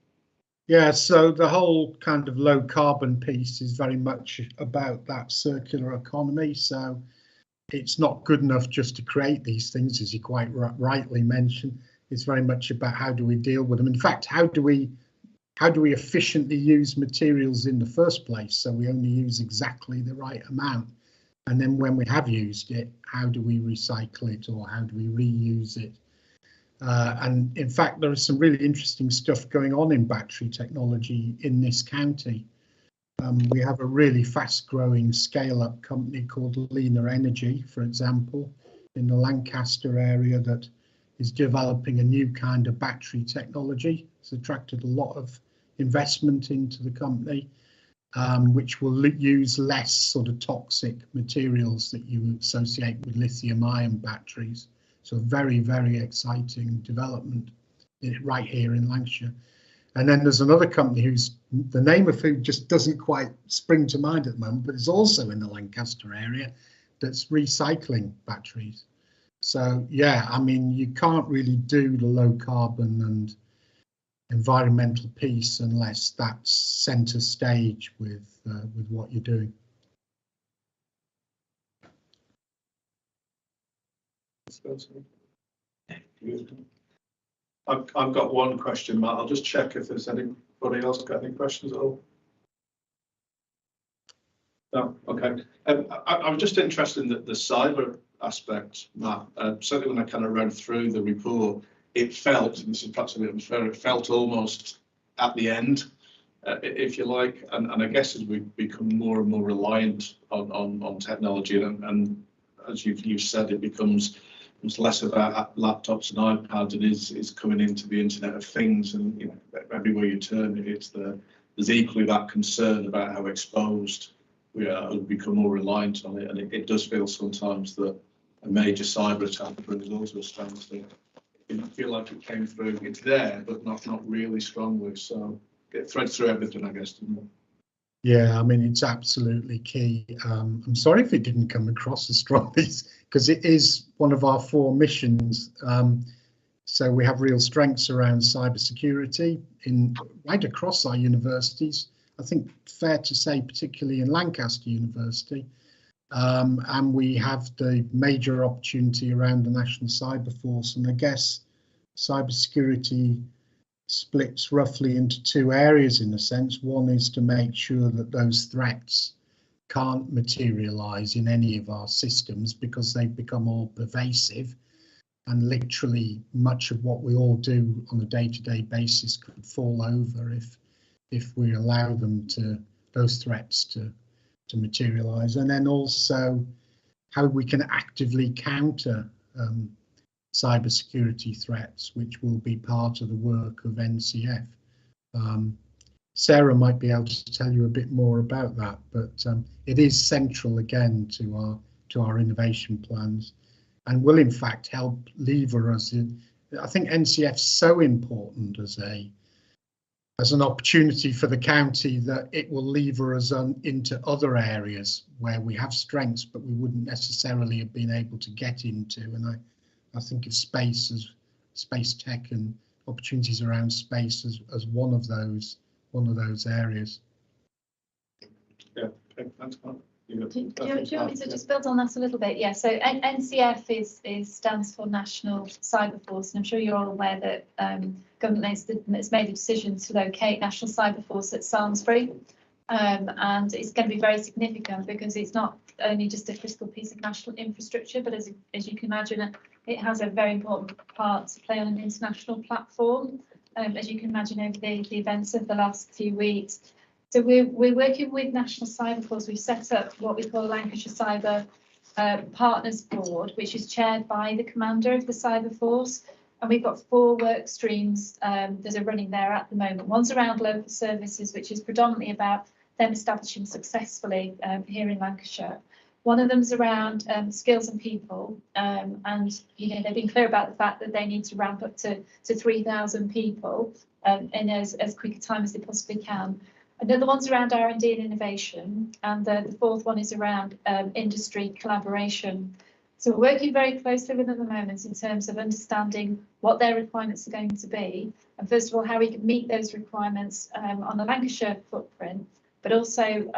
Yeah, so the whole kind of low carbon piece is very much about that circular economy. So it's not good enough just to create these things, as you quite rightly mentioned. It's very much about how do we deal with them. In fact, how do we efficiently use materials in the first place, so we only use exactly the right amount? And then when we have used it, how do we recycle it, or how do we reuse it? And in fact, there is some really interesting stuff going on in battery technology in this county. We have a really fast growing scale up company called Leaner Energy, for example, in the Lancaster area, that is developing a new kind of battery technology. It's attracted a lot of investment into the company, which will use less sort of toxic materials that you associate with lithium-ion batteries. So very, very exciting development right here in Lancashire. And then there's another company whose the name of who just doesn't quite spring to mind at the moment, but it's also in the Lancaster area, that's recycling batteries. So yeah, I mean, you can't really do the low carbon and environmental piece unless that's centre stage with what you're doing. I've got one question, Matt. I'll just check if there's anybody else got any questions at all. No, okay. I'm just interested in the cyber aspect, Matt. Certainly when I kind of read through the report, it felt, and this is perhaps a bit unfair, it felt almost at the end, if you like. And I guess as we become more and more reliant on technology, and as you've said, it becomes less about laptops and iPads, and is coming into the Internet of Things, and you know, everywhere you turn, there's equally that concern about how exposed we are and become more reliant on it. And it does feel sometimes that a major cyber attack brings also a standstill. You feel like it came through, it's there, but not really strongly. So it threads through everything, I guess, doesn't it? Yeah, I mean, it's absolutely key. I'm sorry if it didn't come across as strongly, because it is one of our 4 missions. So we have real strengths around cybersecurity right across our universities. I think fair to say, particularly in Lancaster University. And we have the major opportunity around the National Cyber Force. And I guess cybersecurity splits roughly into 2 areas in a sense. One is to make sure that those threats can't materialize in any of our systems because they've become all pervasive, and literally much of what we all do on a day-to-day basis could fall over if we allow those threats to materialize. And then also how we can actively counter cybersecurity threats, which will be part of the work of NCF. Sarah might be able to tell you a bit more about that, but it is central again to our innovation plans, and will in fact help lever us in. I think NCF's so important as an opportunity for the county that it will lever us into other areas where we have strengths but we wouldn't necessarily have been able to get into. And I think of space tech and opportunities around space as one of those areas. Yeah, okay, thanks, Mark. Do you want me to just build on that a little bit? Yeah, so NCF stands for National Cyber Force, and I'm sure you're all aware that government has made a decision to locate National Cyber Force at Samlesbury, and it's going to be very significant because it's not only just a critical piece of national infrastructure, but as you can imagine, it has a very important part to play on an international platform, as you can imagine over the events of the last few weeks. So we're working with National Cyber Force. We've set up what we call a Lancashire Cyber Partners Board, which is chaired by the commander of the Cyber Force. And we've got 4 work streams that are running there at the moment. One's around local services, which is predominantly about them establishing successfully here in Lancashire. One of them's around skills and people, and you know, they've been clear about the fact that they need to ramp up to 3,000 people in as quick a time as they possibly can. Another one's around R&D and innovation, and the 4th one is around industry collaboration. So we're working very closely with them at the moment in terms of understanding what their requirements are going to be, and first of all how we can meet those requirements on the Lancashire footprint, but also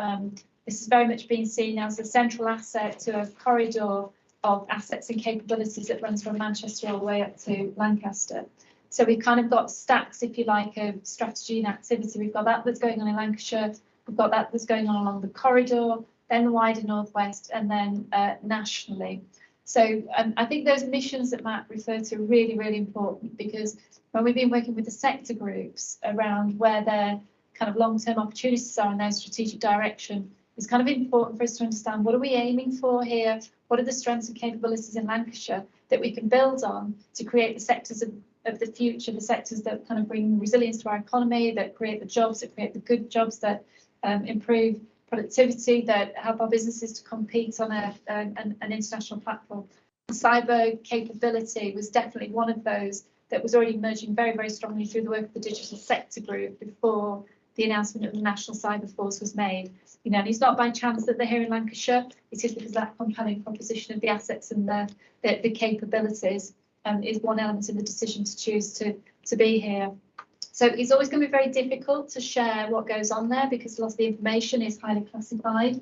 this is very much being seen as a central asset to a corridor of assets and capabilities that runs from Manchester all the way up to Lancaster. So we've kind of got stacks, if you like, of strategy and activity. We've got that that's going on in Lancashire, we've got that that's going on along the corridor, then the wider northwest, and then nationally. So I think those missions that Matt referred to are really, really important, because when we've been working with the sector groups around where their kind of long-term opportunities are and their strategic direction, it's kind of important for us to understand what are we aiming for here, what are the strengths and capabilities in Lancashire that we can build on to create the sectors of the future, the sectors that kind of bring resilience to our economy, that create the jobs, that create the good jobs, that improve productivity, that help our businesses to compete on an international platform. The cyber capability was definitely one of those that was already emerging very, very strongly through the work of the digital sector group before the announcement of the National Cyber Force was made. You know, and it's not by chance that they're here in Lancashire. It is because that compelling proposition of the assets and the capabilities is one element in the decision to choose to be here. So it's always going to be very difficult to share what goes on there because a lot of the information is highly classified.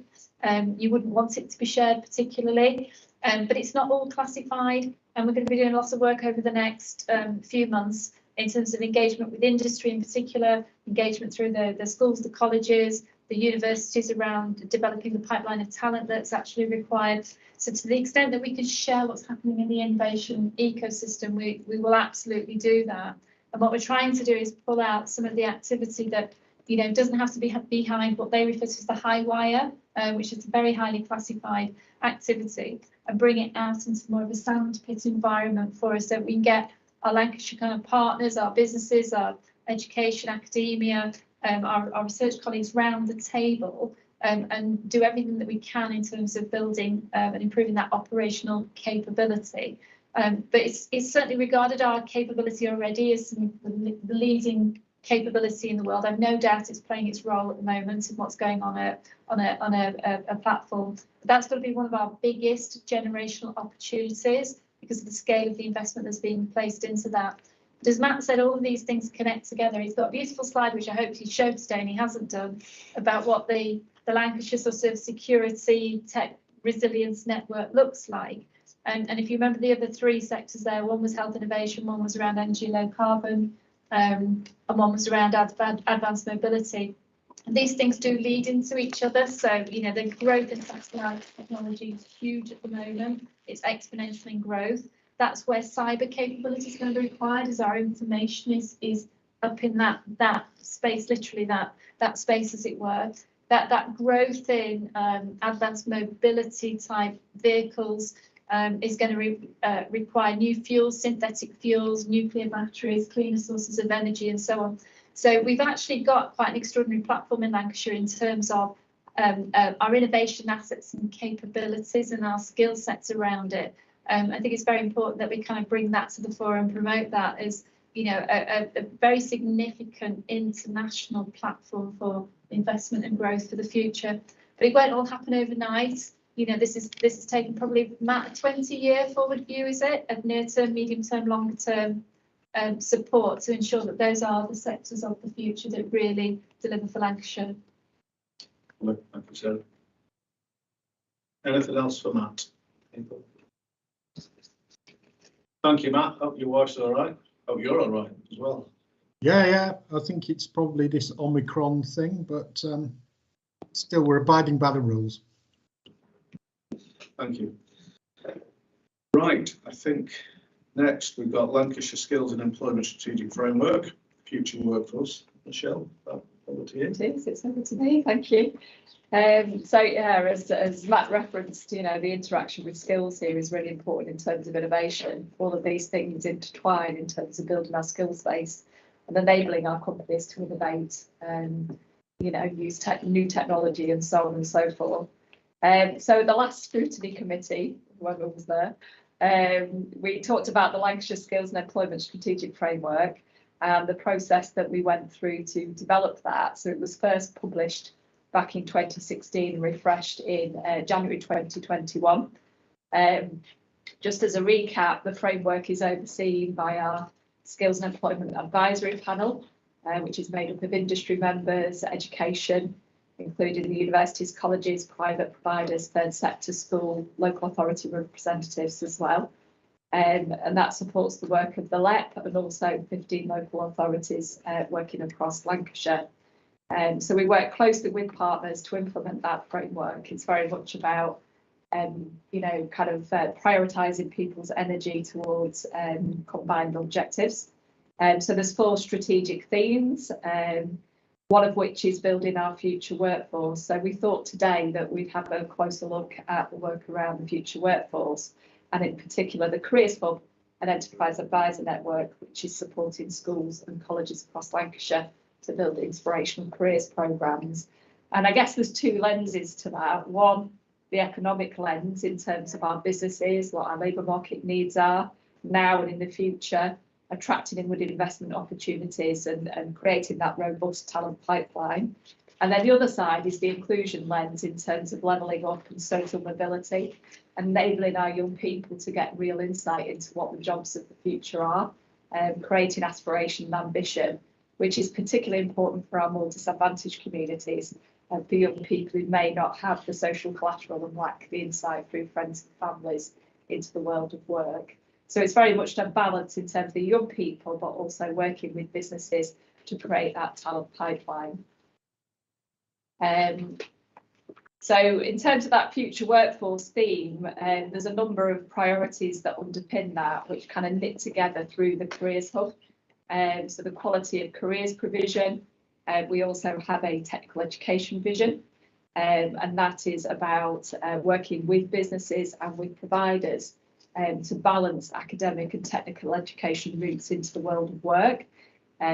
You wouldn't want it to be shared particularly, but it's not all classified. and we're going to be doing lots of work over the next few months in terms of engagement with industry in particular, engagement through the schools, the colleges, the universities around developing the pipeline of talent that's actually required. So to the extent that we can share what's happening in the innovation ecosystem, we will absolutely do that. And what we're trying to do is pull out some of the activity that, you know, doesn't have to be behind what they refer to as the high wire, which is a very highly classified activity, and bring it out into more of a sandpit environment for us, so we can get our Lancashire kind of partners, our businesses, our education, academia, our research colleagues round the table, and do everything that we can in terms of building and improving that operational capability. But it's certainly regarded our capability already as the leading capability in the world. I've no doubt it's playing its role at the moment in what's going on a platform. But that's going to be one of our biggest generational opportunities because of the scale of the investment that's being placed into that. But as Matt said, all of these things connect together. He's got a beautiful slide, which I hope he showed today, and he hasn't done, about what the Lancashire sort of security tech resilience network looks like. And if you remember the other three sectors there, one was health innovation, one was around energy low carbon, and one was around advanced mobility. And these things do lead into each other. So, you know, the growth in satellite technology is huge at the moment. It's exponential in growth. That's where cyber capability is going to be required, as our information is up in that space, literally that space, as it were. That growth in advanced mobility type vehicles is going to require new fuels, synthetic fuels, nuclear batteries, cleaner sources of energy, and so on. So we've actually got quite an extraordinary platform in Lancashire in terms of our innovation assets and capabilities and our skill sets around it. I think it's very important that we kind of bring that to the fore and promote that as, you know, a very significant international platform for investment and growth for the future. But it won't all happen overnight. You know, this is taken probably, Matt, a 20-year forward view, is it, of near-term, medium-term, longer-term support to ensure that those are the sectors of the future that really deliver for Lancashire. Thank you, Sarah. Anything else for Matt? Thank you, Matt. Hope your wife's all right. Hope you're all right as well. Yeah. I think it's probably this Omicron thing, but still we're abiding by the rules. Thank you. Right, I think next we've got Lancashire Skills and Employment Strategic Framework, Future Workforce. Michelle, over to you. It's over to me, thank you. So yeah, as Matt referenced, you know, the interaction with skills here is really important in terms of innovation. All of these things intertwine in terms of building our skills base and enabling our companies to innovate and, you know, use new technology and so on and so forth. So the last scrutiny committee, whoever was there, we talked about the Lancashire Skills and Employment Strategic Framework and the process that we went through to develop that. So it was first published back in 2016 and refreshed in January 2021. Just as a recap, the framework is overseen by our Skills and Employment Advisory Panel, which is made up of industry members, education, including the universities, colleges, private providers, third sector, school, local authority representatives as well. And that supports the work of the LEP and also 15 local authorities working across Lancashire. So we work closely with partners to implement that framework. It's very much about, you know, kind of prioritising people's energy towards combined objectives. So there's 4 strategic themes, one of which is building our future workforce. So we thought today that we'd have a closer look at the work around the future workforce, and in particular the Careers Hub and Enterprise Advisor Network, which is supporting schools and colleges across Lancashire to build inspirational careers programmes. And I guess there's 2 lenses to that. One, the economic lens in terms of our businesses, what our labour market needs are now and in the future, attracting inward investment opportunities and creating that robust talent pipeline. And then the other side is the inclusion lens in terms of levelling up and social mobility, enabling our young people to get real insight into what the jobs of the future are, creating aspiration and ambition, which is particularly important for our more disadvantaged communities and for young people who may not have the social collateral and lack the insight through friends and families into the world of work. So it's very much a balance in terms of the young people, but also working with businesses to create that talent pipeline. So in terms of that future workforce theme, there's a number of priorities that underpin that, which kind of knit together through the Careers Hub. So the quality of careers provision. We also have a technical education vision, and that is about working with businesses and with providers to balance academic and technical education routes into the world of work.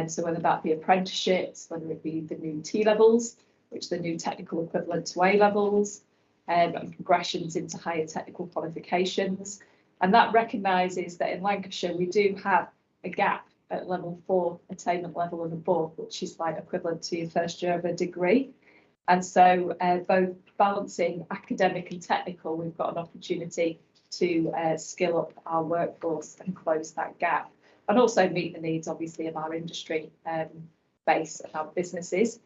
So whether that be apprenticeships, whether it be the new T-levels, which are the new technical equivalent to A-levels, and progressions into higher technical qualifications. And that recognises that in Lancashire, we do have a gap at level 4 attainment level and above, which is like equivalent to your first year of a degree. And so both balancing academic and technical, we've got an opportunity to skill up our workforce and close that gap, and also meet the needs, obviously, of our industry base and our businesses.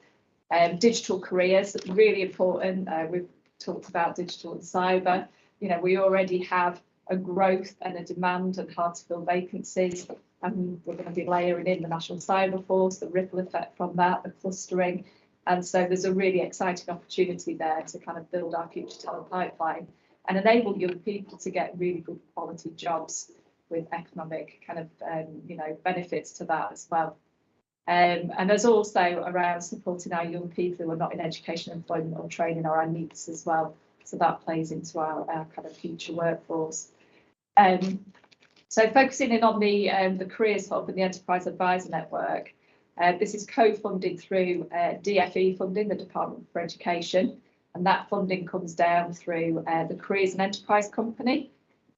Digital careers, really important. We've talked about digital and cyber. You know, we already have a growth and a demand and hard to fill vacancies. And we're going to be layering in the National Cyber Force, the ripple effect from that, the clustering. And so there's a really exciting opportunity there to kind of build our future talent pipeline and enable young people to get really good quality jobs with economic kind of, benefits to that as well. And there's also around supporting our young people who are not in education, employment or training, or our needs as well. So that plays into our kind of future workforce. So focusing in on the Careers Hub and the Enterprise Advisor Network, this is co-funded through DFE funding, the Department for Education, and that funding comes down through the Careers and Enterprise Company,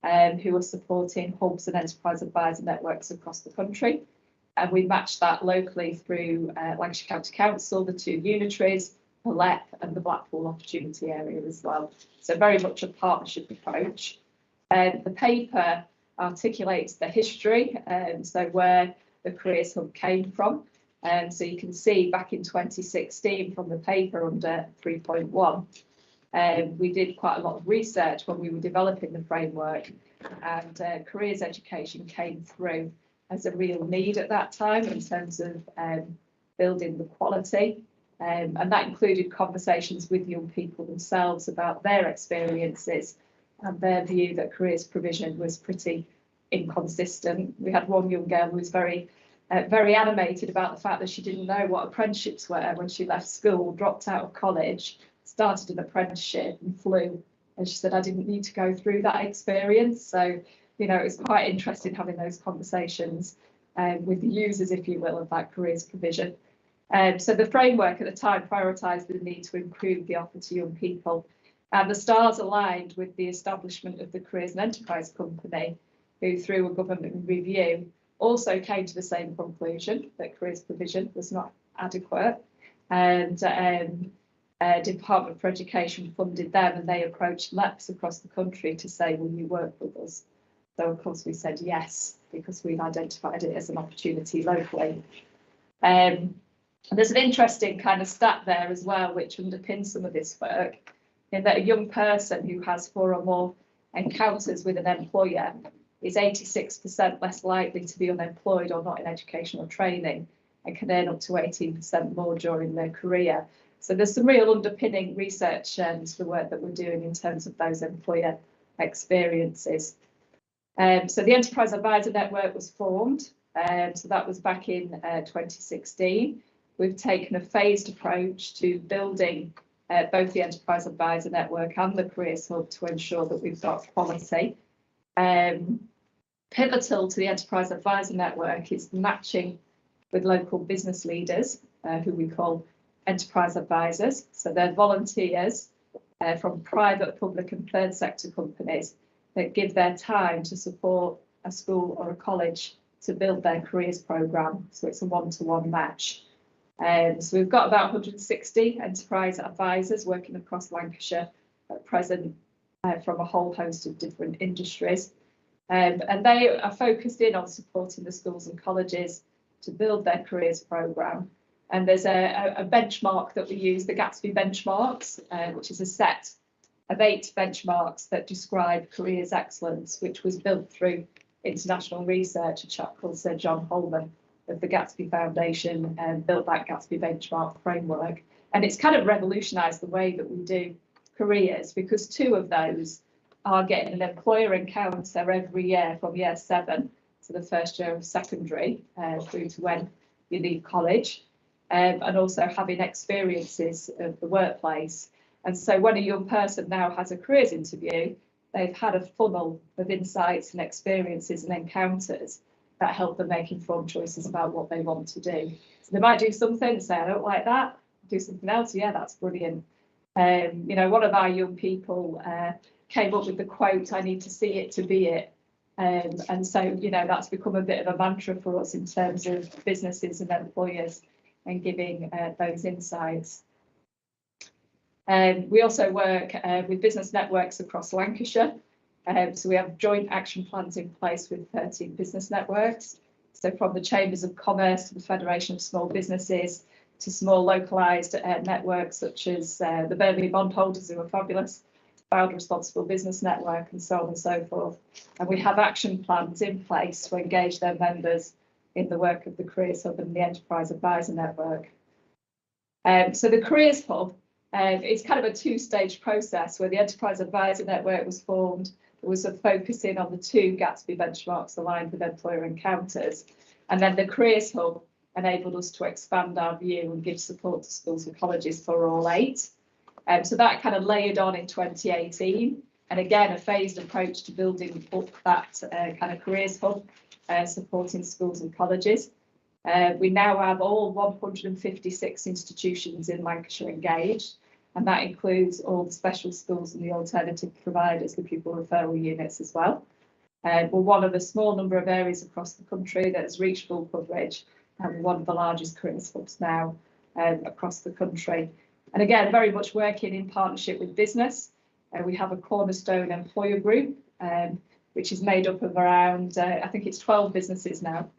who are supporting hubs and enterprise advisor networks across the country. And we match that locally through Lancashire County Council, the 2 unitaries, the LEP and the Blackpool Opportunity Area as well. So very much a partnership approach. The paper articulates the history, so where the Careers Hub came from. So you can see back in 2016 from the paper under 3.1, we did quite a lot of research when we were developing the framework, and careers education came through as a real need at that time in terms of building the quality. And that included conversations with young people themselves about their experiences and their view that careers provision was pretty inconsistent. We had one young girl who was very animated about the fact that she didn't know what apprenticeships were when she left school, dropped out of college, started an apprenticeship and flew. And she said, I didn't need to go through that experience. So, you know, it was quite interesting having those conversations with the users, if you will, of that careers provision. So the framework at the time prioritised the need to improve the offer to young people. And the stars aligned with the establishment of the Careers and Enterprise Company, who through a government review also came to the same conclusion that careers provision was not adequate. And Department for Education funded them, and they approached LEPs across the country to say, will you work with us? So of course we said yes, because we'd identified it as an opportunity locally. And there's an interesting kind of stat there as well, which underpins some of this work, in that a young person who has 4 or more encounters with an employer is 86% less likely to be unemployed or not in education or training, and can earn up to 18% more during their career. So there's some real underpinning research to the work that we're doing in terms of those employer experiences. So the Enterprise Advisor Network was formed, so that was back in 2016. We've taken a phased approach to building both the Enterprise Advisor Network and the Careers Hub to ensure that we've got quality. Pivotal to the Enterprise Advisor Network is matching with local business leaders, who we call enterprise advisors. So they're volunteers from private, public and third sector companies that give their time to support a school or a college to build their careers programme. So it's a one-to-one match. So we've got about 160 enterprise advisors working across Lancashire at present from a whole host of different industries. And they are focused in on supporting the schools and colleges to build their careers programme. And there's a benchmark that we use, the Gatsby benchmarks, which is a set of 8 benchmarks that describe careers excellence, which was built through international research, a chap called Sir John Holman of the Gatsby Foundation, and built that Gatsby benchmark framework. And it's kind of revolutionised the way that we do careers, because 2 of those are getting an employer encounter every year from year 7 to the first year of secondary, through to when you leave college, and also having experiences of the workplace. And so when a young person now has a careers interview, they've had a funnel of insights and experiences and encounters that help them make informed choices about what they want to do. So they might do something and say, I don't like that, do something else. Yeah, that's brilliant. You know, one of our young people came up with the quote, I need to see it to be it. And so, you know, that's become a bit of a mantra for us in terms of businesses and employers and giving those insights. We also work with business networks across Lancashire. So we have joint action plans in place with 13 business networks. So from the Chambers of Commerce to the Federation of Small Businesses to small localised networks such as the Birmingham Bondholders, who are fabulous, Filed Responsible Business Network, and so on and so forth. And we have action plans in place to engage their members in the work of the Careers Hub and the Enterprise Advisor Network. So the Careers Hub is kind of a 2-stage process where the Enterprise Advisor Network was formed. It was focusing on the 2 Gatsby benchmarks aligned with employer encounters. And then the Careers Hub enabled us to expand our view and give support to schools and colleges for all 8. So that kind of layered on in 2018. And again, a phased approach to building up that kind of Careers Hub, supporting schools and colleges. We now have all 156 institutions in Lancashire engaged, and that includes all the special schools and the alternative providers, the pupil referral units as well. We're one of a small number of areas across the country that has reached full coverage, and one of the largest careers hubs now across the country. And again, very much working in partnership with business. We have a cornerstone employer group, which is made up of around, I think it's 12 businesses now,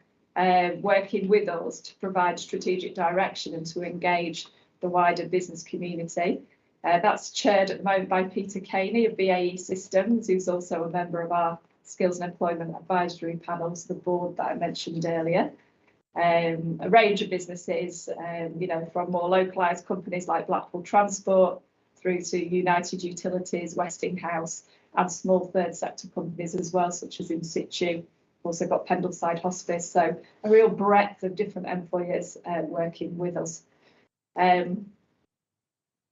working with us to provide strategic direction and to engage the wider business community. That's chaired at the moment by Peter Caney of BAE Systems, who's also a member of our Skills and Employment Advisory Panels, the board that I mentioned earlier. A range of businesses, you know, from more localised companies like Blackpool Transport through to United Utilities, Westinghouse, and small third sector companies as well, such as In Situ. Also got Pendleside Hospice, so a real breadth of different employers working with us.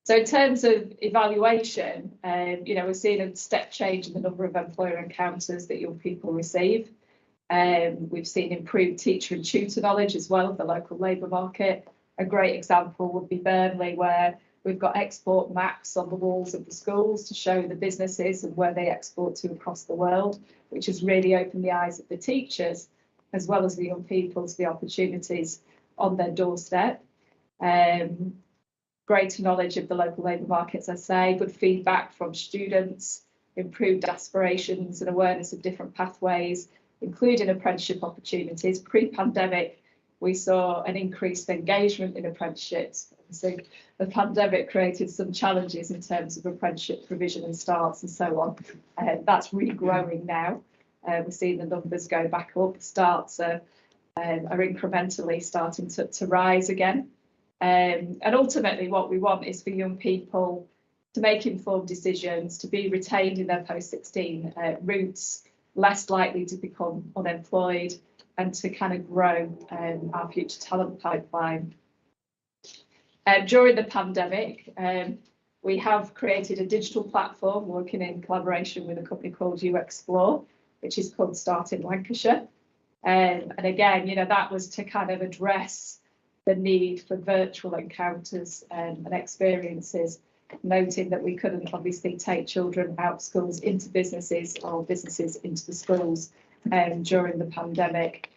So in terms of evaluation, you know, we're seeing a step change in the number of employer encounters that young people receive. We've seen improved teacher and tutor knowledge as well of the local labour market. A great example would be Burnley, where we've got export maps on the walls of the schools to show the businesses and where they export to across the world, which has really opened the eyes of the teachers as well as the young people to the opportunities on their doorstep. Greater knowledge of the local labour markets, I say, good feedback from students, improved aspirations and awareness of different pathways, including apprenticeship opportunities. Pre-pandemic, we saw an increased engagement in apprenticeships. So the pandemic created some challenges in terms of apprenticeship provision and starts and so on. That's really growing now. We're seeing the numbers go back up. Starts are incrementally starting to rise again. And ultimately what we want is for young people to make informed decisions, to be retained in their post-16 routes, less likely to become unemployed, and to kind of grow our future talent pipeline. During the pandemic, we have created a digital platform working in collaboration with a company called Explore, which is called Start in Lancashire. And again, you know, that was to kind of address the need for virtual encounters and experiences, noting that we couldn't obviously take children out of schools into businesses or businesses into the schools during the pandemic.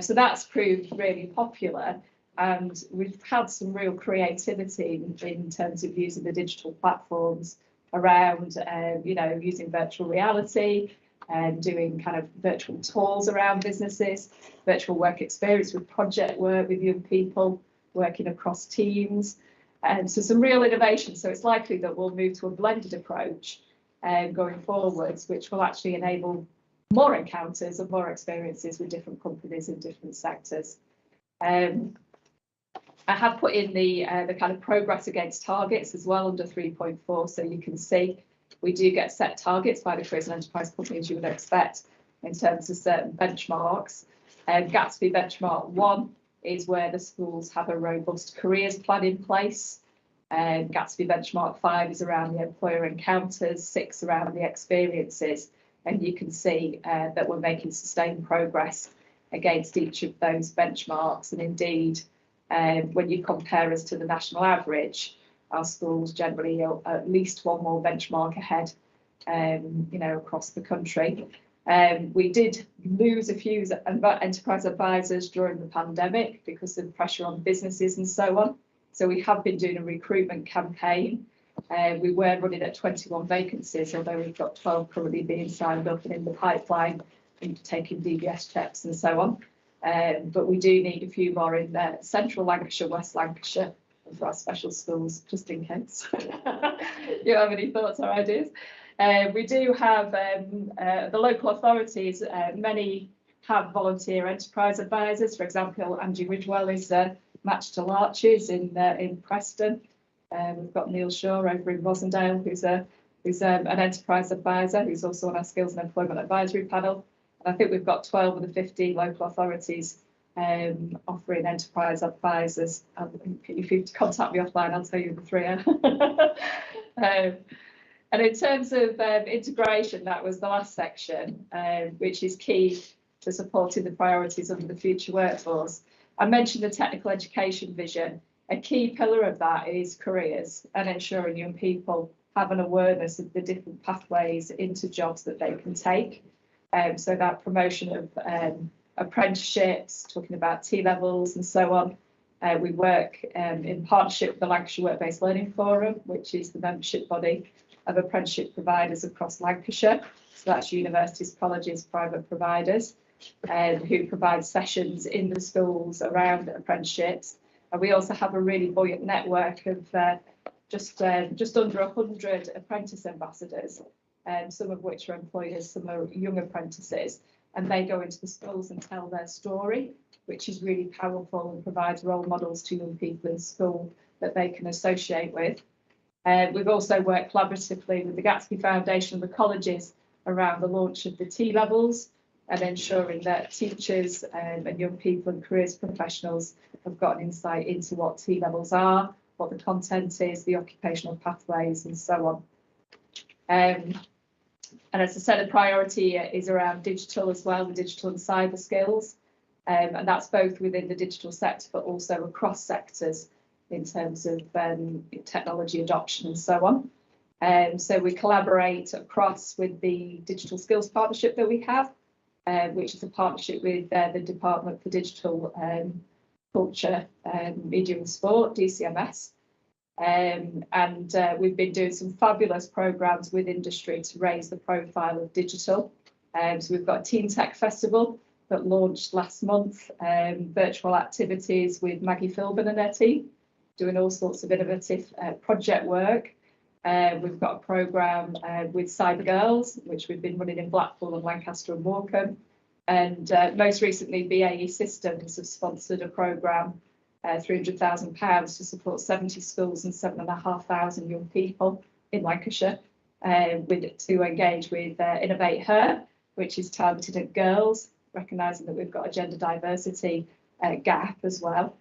So that's proved really popular, and we've had some real creativity in terms of using the digital platforms around, you know, using virtual reality and doing kind of virtual tours around businesses, virtual work experience with project work with young people, working across teams. So some real innovation. So it's likely that we'll move to a blended approach going forwards, which will actually enable more encounters and more experiences with different companies in different sectors. I have put in the kind of progress against targets as well under 3.4, so you can see we do get set targets by the careers and enterprise companies you would expect in terms of certain benchmarks. Gatsby benchmark 1 is where the schools have a robust careers plan in place. Gatsby benchmark 5 is around the employer encounters, 6 around the experiences, and you can see that we're making sustained progress against each of those benchmarks. And indeed, when you compare us to the national average, our schools generally are at least one more benchmark ahead, across the country. We did lose a few enterprise advisors during the pandemic because of pressure on businesses and so on. So we have been doing a recruitment campaign. We were running at 21 vacancies, although we've got 12 currently being signed up and in the pipeline and taking DBS checks and so on. But we do need a few more in central Lancashire, West Lancashire, and for our special schools, just in case you have any thoughts or ideas. We do have the local authorities, many have volunteer enterprise advisors. For example, Angie Ridgewell is matched to Larches in Preston. We've got Neil Shaw over in Rosendale, who's an enterprise advisor, who's also on our skills and employment advisory panel. And I think we've got 12 of the 15 local authorities offering enterprise advisors. If you contact me offline, I'll tell you the 3. And in terms of integration, that was the last section, which is key to supporting the priorities under the future workforce. I mentioned the technical education vision. A key pillar of that is careers and ensuring young people have an awareness of the different pathways into jobs that they can take. So that promotion of apprenticeships, talking about T-levels and so on. We work in partnership with the Lancashire Work-Based Learning Forum, which is the membership body of apprenticeship providers across Lancashire. So that's universities, colleges, private providers, who provide sessions in the schools around apprenticeships. And we also have a really buoyant network of just under 100 apprentice ambassadors, some of which are employers, some are young apprentices, and they go into the schools and tell their story, which is really powerful and provides role models to young people in school that they can associate with. We've also worked collaboratively with the Gatsby Foundation and the colleges around the launch of the T-levels and ensuring that teachers and young people and careers professionals have got an insight into what T-levels are, what the content is, the occupational pathways and so on. And as I said, a priority is around digital as well, the digital and cyber skills. And that's both within the digital sector, but also across sectors in terms of technology adoption and so on. So we collaborate across with the Digital Skills Partnership that we have, which is a partnership with the Department for Digital Culture, Media and Sport, DCMS. And we've been doing some fabulous programmes with industry to raise the profile of digital. So we've got a Teen Tech Festival that launched last month, virtual activities with Maggie Philbin and her team, doing all sorts of innovative project work. We've got a programme with Cyber Girls, which we've been running in Blackpool and Lancaster and Morecambe. And most recently, BAE Systems have sponsored a programme, £300,000 to support 70 schools and 7,500 young people in Lancashire to engage with Innovate Her, which is targeted at girls, recognising that we've got a gender diversity gap as well.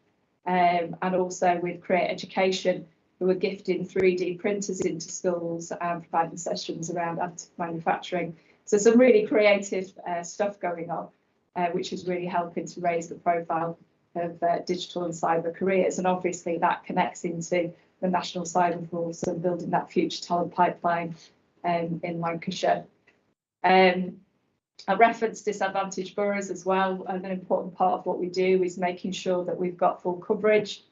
And also with Create Education, who are gifting 3D printers into schools and providing sessions around additive manufacturing. So some really creative stuff going on, which is really helping to raise the profile of digital and cyber careers. And obviously that connects into the National Cyber Force and building that future talent pipeline in Lancashire. I referenced disadvantaged boroughs as well, and an important part of what we do is making sure that we've got full coverage,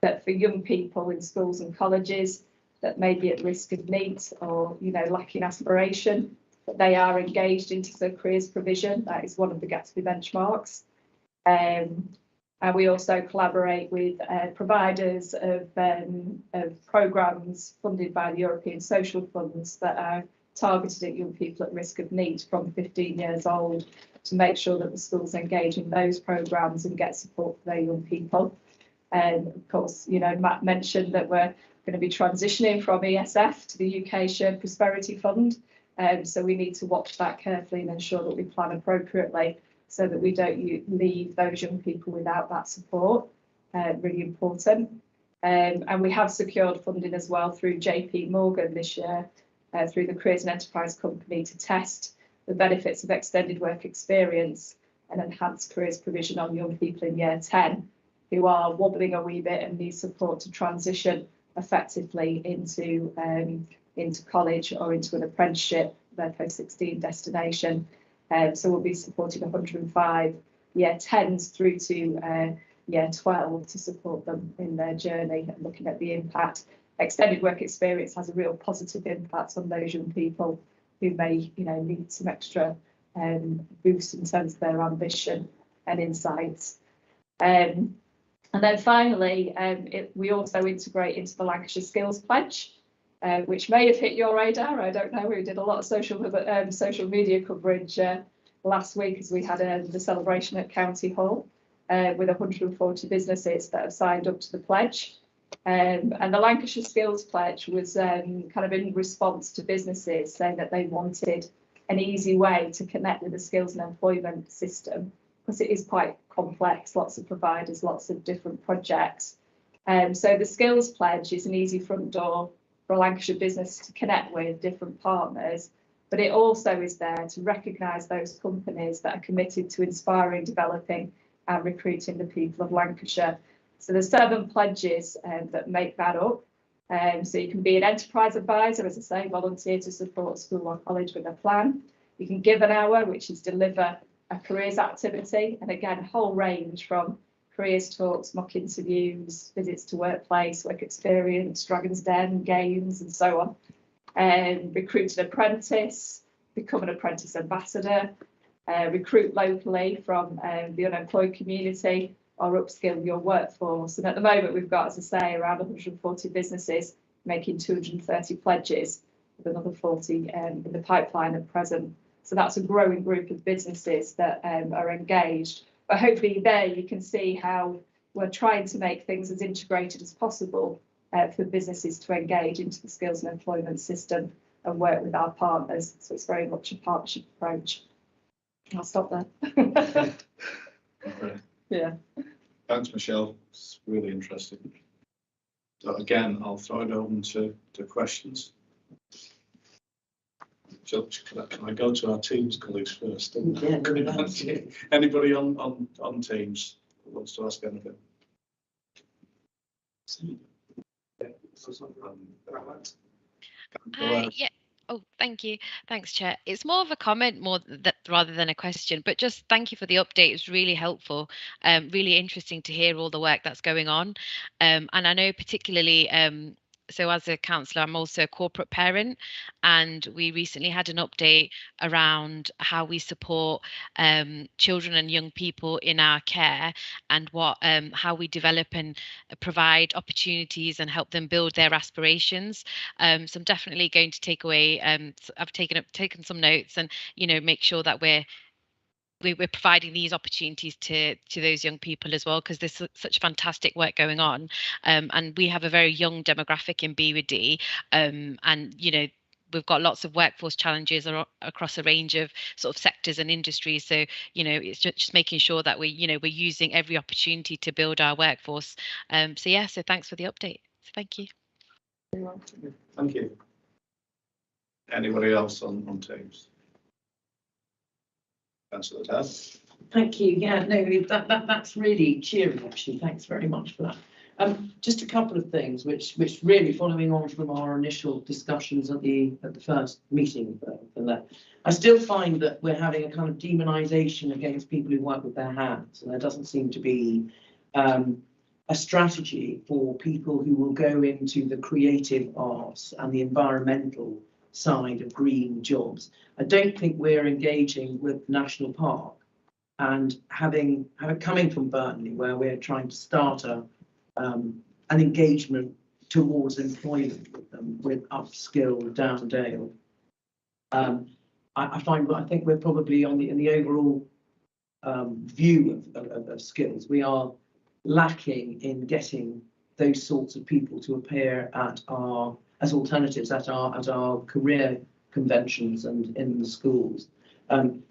that for young people in schools and colleges that may be at risk of NEET or lacking aspiration, that they are engaged into the careers provision. That is one of the Gatsby benchmarks. And we also collaborate with providers of programmes funded by the European Social Funds that are targeted at young people at risk of need from 15 years old, to make sure that the schools engage in those programmes and get support for their young people. And of course, you know, Matt mentioned that we're going to be transitioning from ESF to the UK Shared Prosperity Fund. So we need to watch that carefully and ensure that we plan appropriately so that we don't leave those young people without that support. Really important. And we have secured funding as well through JP Morgan this year, through the Careers and Enterprise Company, to test the benefits of extended work experience and enhanced careers provision on young people in year 10 who are wobbling a wee bit and need support to transition effectively into college or into an apprenticeship, their post-16 destination. So we'll be supporting 105 year 10s through to year 12 to support them in their journey and looking at the impact. Extended work experience has a real positive impact on those young people who may, you know, need some extra boost in terms of their ambition and insights. And then finally, we also integrate into the Lancashire Skills Pledge, which may have hit your radar. I don't know. We did a lot of social media coverage last week as we had the celebration at County Hall with 140 businesses that have signed up to the pledge. And the Lancashire Skills Pledge was kind of in response to businesses saying that they wanted an easy way to connect with the skills and employment system, because it is quite complex, lots of providers, lots of different projects. So the Skills Pledge is an easy front door for a Lancashire business to connect with different partners, but it also is there to recognise those companies that are committed to inspiring, developing and recruiting the people of Lancashire. So there's 7 pledges that make that up. So you can be an enterprise advisor, as I say, volunteer to support school or college with a plan. You can give an hour, which is deliver a careers activity. And again, a whole range from careers talks, mock interviews, visits to workplace, work experience, Dragon's Den, games, and so on. And recruit an apprentice, become an apprentice ambassador, recruit locally from the unemployed community, or upskill your workforce. And at the moment, we've got, as I say, around 140 businesses making 230 pledges, with another 40 in the pipeline at present. So that's a growing group of businesses that are engaged. But hopefully there you can see how we're trying to make things as integrated as possible for businesses to engage into the skills and employment system and work with our partners. So it's very much a partnership approach. I'll stop there. Yeah. Thanks, Michelle. It's really interesting. So again, I'll throw it open to questions. So can I go to our Teams colleagues first? Yeah, anybody on Teams who wants to ask anything? Yeah. Oh, thank you. Thanks, Chair. It's more of a comment rather than a question, but just thank you for the update. It's really helpful. Really interesting to hear all the work that's going on. And I know particularly, so as a councillor, I'm also a corporate parent, and we recently had an update around how we support children and young people in our care, and how we develop and provide opportunities and help them build their aspirations. So I'm definitely going to take away. I've taken some notes, and make sure that we're providing these opportunities to those young people as well, because there's such fantastic work going on, and we have a very young demographic in B&D, and we've got lots of workforce challenges across a range of sort of sectors and industries. So it's just making sure that we're using every opportunity to build our workforce. So thanks for the update. So thank you. Thank you. Anybody else on Teams? Councillor Dad. Thank you. Yeah, no, that's really cheering, actually. Thanks very much for that. Just a couple of things which really, following on from our initial discussions at the first meeting for that, I still find that we're having a kind of demonisation against people who work with their hands, and there doesn't seem to be a strategy for people who will go into the creative arts and the environmental side of green jobs. I don't think we're engaging with National Park, and having coming from Burnley, where we're trying to start an engagement towards employment with them, with upskill, Downdale. I think we're probably in the overall view of skills, we are lacking in getting those sorts of people to appear as alternatives at our career conventions and in the schools.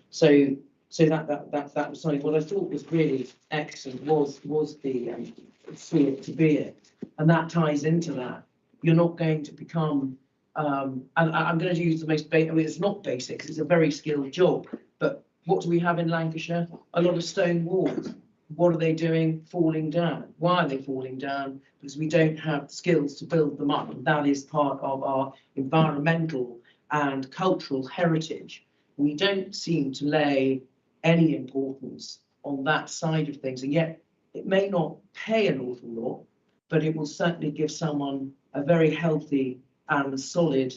So that was something. What I thought was really excellent was the see it to be it, and that ties into that. You're not going to become, and I'm going to use the most basic. I mean, it's not basic, 'cause it's a very skilled job. But what do we have in Lancashire? A lot of stone walls. What are they doing? Falling down. Why are they falling down? Because we don't have the skills to build them up, and that is part of our environmental and cultural heritage. We don't seem to lay any importance on that side of things, and yet it may not pay an awful lot, but it will certainly give someone a very healthy and solid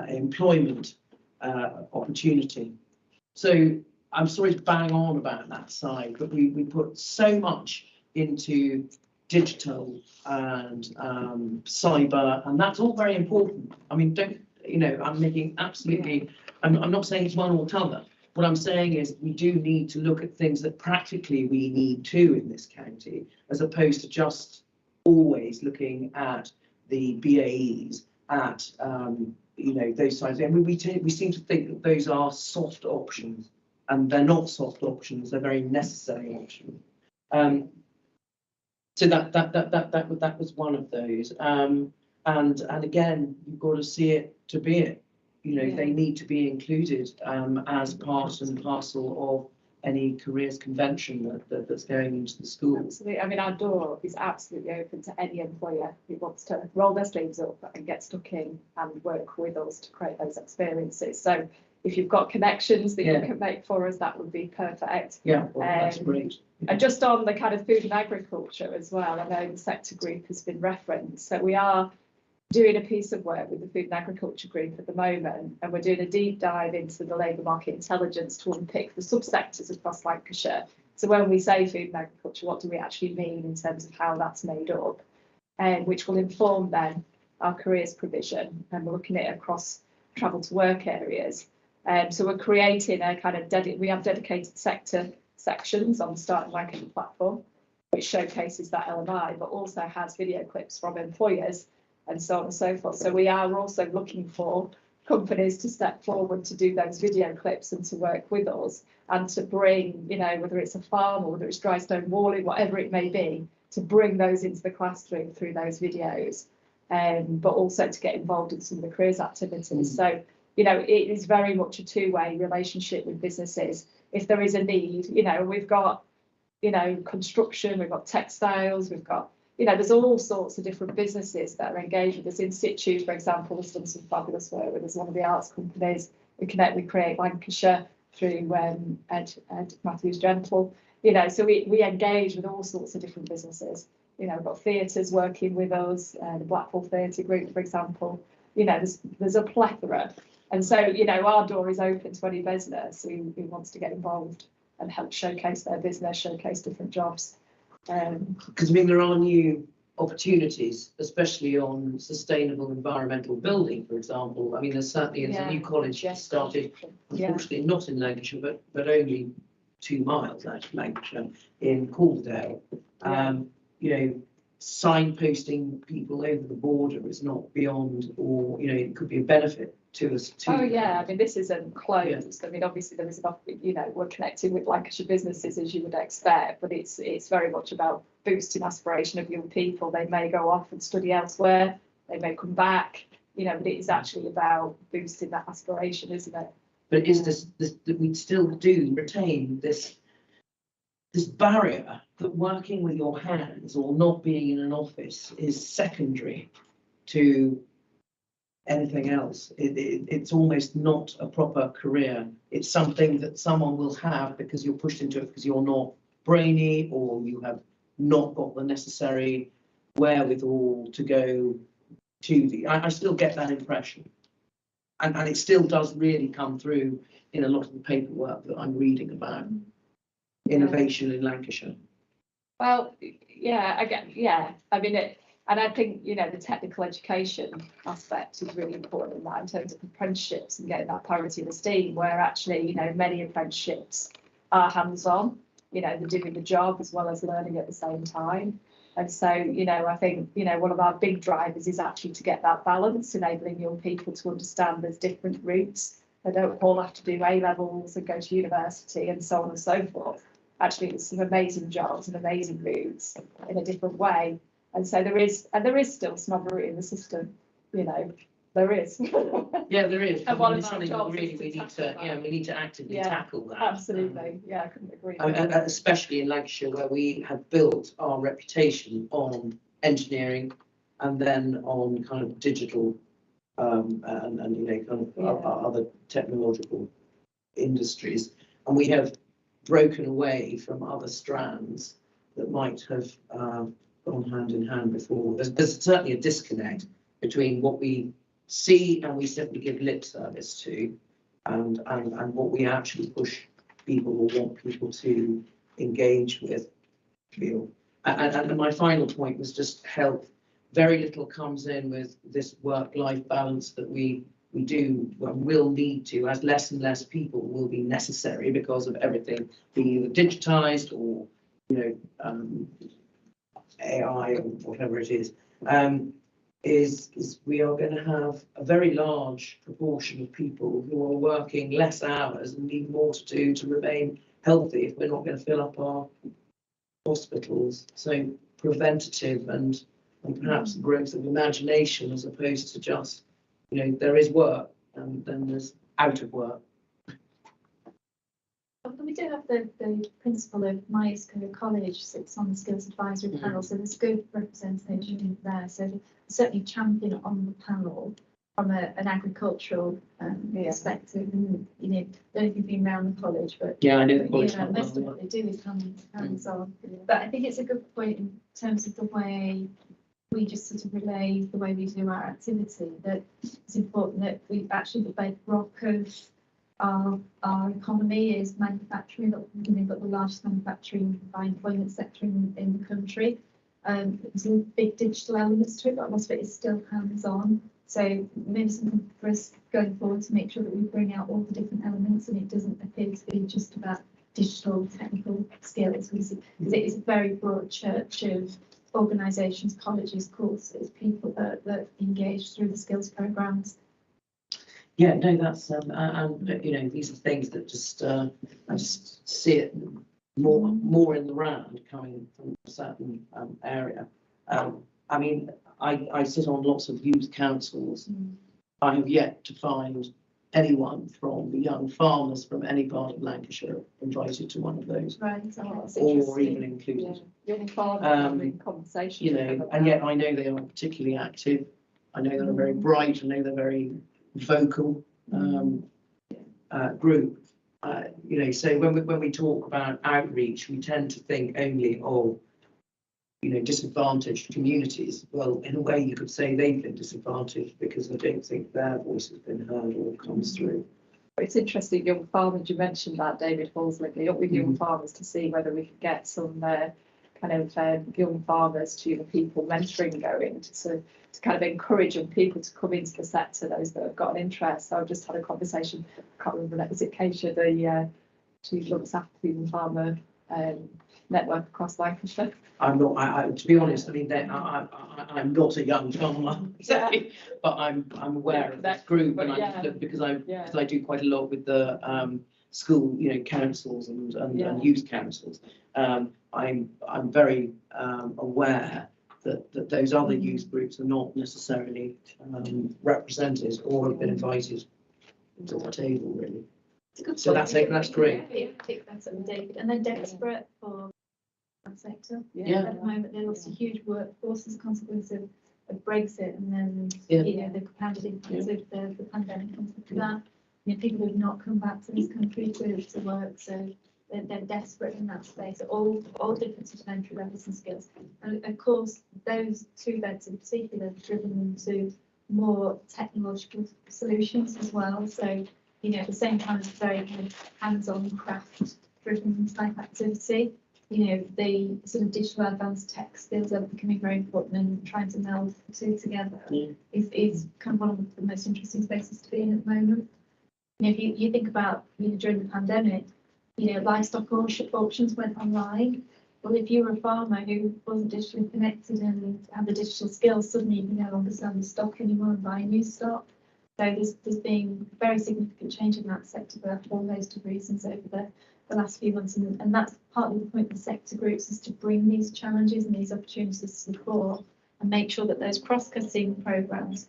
employment opportunity. So I'm sorry to bang on about that side, but we put so much into digital and cyber, and that's all very important. I mean, I'm making absolutely, I'm not saying it's one or t'other. What I'm saying is we do need to look at things that practically we need to in this county, as opposed to just always looking at the BAEs, at those sides. I mean, we seem to think that those are soft options, and they're not soft options. They're very necessary options. So that was one of those. And again, you've got to see it to be it. They need to be included as part and parcel of any careers convention that's going into the school. Absolutely. I mean, our door is absolutely open to any employer who wants to roll their sleeves up and get stuck in and work with us to create those experiences. So if you've got connections that you can make for us, that would be perfect. Yeah, well, that's great. And just on the kind of food and agriculture as well, I know the sector group has been referenced. So we are doing a piece of work with the food and agriculture group at the moment, and we're doing a deep dive into the labour market intelligence to unpick the subsectors across Lancashire. So when we say food and agriculture, what do we actually mean in terms of how that's made up, and which will inform then our careers provision, and we're looking at it across travel to work areas. So we're creating a kind of we have dedicated sector sections on the Starting Lancashire platform, which showcases that LMI, but also has video clips from employers and so on and so forth. So we are also looking for companies to step forward to do those video clips and to work with us, and to bring, whether it's a farm or whether it's dry stone walling, whatever it may be, to bring those into the classroom through those videos, but also to get involved in some of the careers activities. So, it is very much a two-way relationship with businesses. If there is a need, we've got, construction, we've got textiles, we've got, there's all sorts of different businesses that are engaged with us. In situ, for example, has done some fabulous work with us, one of the arts companies. We connect with Create Lancashire through Ed Matthews Gentle. So we engage with all sorts of different businesses. We've got theatres working with us, the Blackpool Theatre Group, for example. There's a plethora. And so, our door is open to any business who wants to get involved and help showcase their business, showcase different jobs. Because there are new opportunities, especially on sustainable environmental building, for example. I mean, there's a new college started, unfortunately not in Lancashire, but only 2 miles out of Lancashire, in Calderdale. Signposting people over the border is not beyond, or it could be a benefit to us too. Oh yeah, I mean, this isn't closed. I mean, obviously there is enough, we're connecting with Lancashire businesses, as you would expect, but it's very much about boosting aspiration of young people. They may go off and study elsewhere, they may come back, but it is actually about boosting that aspiration, isn't it? But is this that we still do retain this barrier that working with your hands or not being in an office is secondary to anything else. It's almost not a proper career. It's something that someone will have because you're pushed into it because you're not brainy, or you have not got the necessary wherewithal to go to the. I still get that impression, and it still does really come through in a lot of the paperwork that I'm reading about innovation in Lancashire. Well, yeah, I mean, And I think, you know, the technical education aspect is really important in that, in terms of apprenticeships and getting that parity of esteem, where actually, you know, many apprenticeships are hands-on, you know, they're doing the job as well as learning at the same time. And so, you know, I think, you know, one of our big drivers is actually to get that balance, enabling young people to understand there's different routes. They don't all have to do A-levels and go to university and so on and so forth. Actually, there's some amazing jobs and amazing routes in a different way. And so there is still snobbery in the system, you know, there is. Yeah, there is. And one It's of our something that jobs really is we to need to, tackle that. we need to actively Yeah, tackle that. Absolutely, yeah, I couldn't agree. Especially in Lancashire, where we have built our reputation on engineering and then on kind of digital and you know, kind of other technological industries. And we have broken away from other strands that might have gone hand in hand before. There's certainly a disconnect between what we see and we simply give lip service to, and what we actually push people or want people to engage with. Feel. And my final point was just health. Very little comes in with this work-life balance that we do, well, will need to, as less and less people will be necessary because of everything being either digitized or, you know, AI or whatever it is we are going to have a very large proportion of people who are working less hours and need more to do to remain healthy if we're not going to fill up our hospitals. So preventative and perhaps growth of imagination, as opposed to just, you know, there is work and then there's out of work. We do have the principal of Myers College sits on the skills advisory panel, so there's good representation there. So certainly champion on the panel from an agricultural perspective. And, you know, don't know if you've been around the college, but yeah, I know the college. Yeah, most of what they do is hands on. But I think it's a good point in terms of the way we just sort of relay the way we do our activity, that it's important that we actually, the bedrock of our economy is manufacturing. We've got the largest manufacturing by employment sector in the country. There's some big digital elements to it, but most of it is still hands-on. So maybe something for us going forward to make sure that we bring out all the different elements and it doesn't appear to be just about digital technical skills, because it is a very broad church of organisations, colleges, courses, people that engage through the skills programmes. Yeah, no, that's and you know, these are things that just I just see it more in the round coming from a certain area. I mean, I sit on lots of youth councils. I have yet to find anyone from the young farmers from any part of Lancashire invited to one of those, right? Or even included. Yeah. Young farmers in conversation. You know, and yet I know they are particularly active. I know they're very bright. I know they're very vocal group. You know, so when we talk about outreach, we tend to think only of, you know, disadvantaged communities. Well, in a way, you could say they've been disadvantaged because I don't think their voice has been heard or comes through. It's interesting, young farmers, you mentioned that, David Hall's linking up with young farmers to see whether we could get some kind of young farmers to young people mentoring going to kind of encourage young people to come into the sector, those that have got an interest. So I've just had a conversation, I can't remember that, was it Keisha, she looks after the young farmer network across Lancashire. I'm not. To be honest, I mean, I'm not a young farmer, but I'm aware of that group, and I just look because I do quite a lot with the school, you know, councils and youth councils. I'm very aware that those other youth groups are not necessarily represented or have been invited to the table, really. So that's great. I think that's David, and they're desperate for that sector. Yeah. At the moment, they lost a huge workforce as a consequence of Brexit, and then you know, the compounded influence of the pandemic on top of that. You know, people who have not come back to this country to work, so they're desperate in that space. All different sort of entry levels and skills, and of course, those two beds in particular have driven them to more technological solutions as well. So, you know, at the same time, it's very kind of hands-on, craft-driven type activity. you know, the sort of digital advanced tech skills are becoming very important, and trying to meld the two together is kind of one of the most interesting spaces to be in at the moment. You know, if you think about, you know, during the pandemic, you know, livestock auctions went online. Well, if you were a farmer who wasn't digitally connected and had the digital skills, suddenly you can no longer sell the stock anymore and buy new stock. So there's been very significant change in that sector for a whole host of reasons over the last few months, and that's partly the point of the sector groups, is to bring these challenges and these opportunities to the fore and make sure that those cross-cutting programs,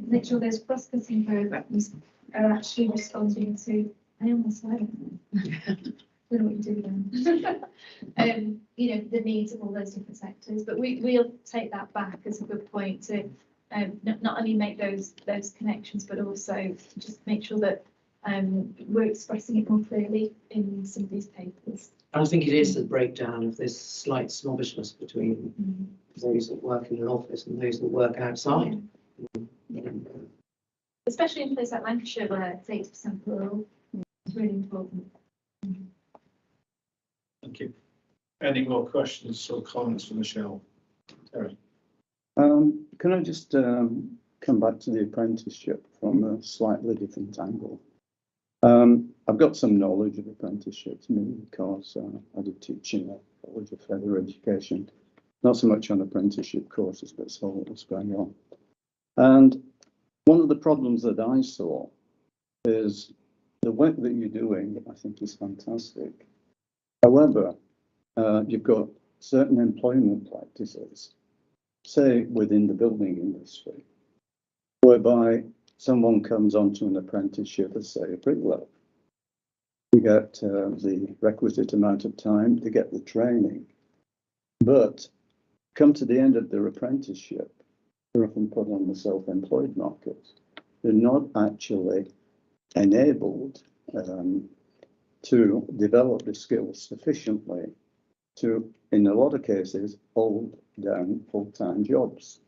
make sure those cross-cutting programs are actually responding to, I almost know. I don't know what you do then. You know, the needs of all those different sectors, but we'll take that back as a good point to not only make those connections, but also just make sure that we're expressing it more clearly in some of these papers. I think it is the breakdown of this slight snobbishness between those that work in an office and those that work outside. Yeah. Especially in places like Lancashire, where it's 80% rural, it's really important. Thank you. Any more questions or comments for Michelle? Terry? Can I just come back to the apprenticeship from a slightly different angle? I've got some knowledge of apprenticeships, mainly because I did teaching at College of Further Education, not so much on apprenticeship courses, but saw what was going on. And one of the problems that I saw is the work that you're doing, I think, is fantastic. However, you've got certain employment practices, say within the building industry, whereby someone comes onto an apprenticeship as, say, a bricklayer. You get the requisite amount of time to get the training, but come to the end of their apprenticeship, they're often put on the self-employed market. They're not actually enabled to develop the skills sufficiently to, in a lot of cases, hold down full-time jobs.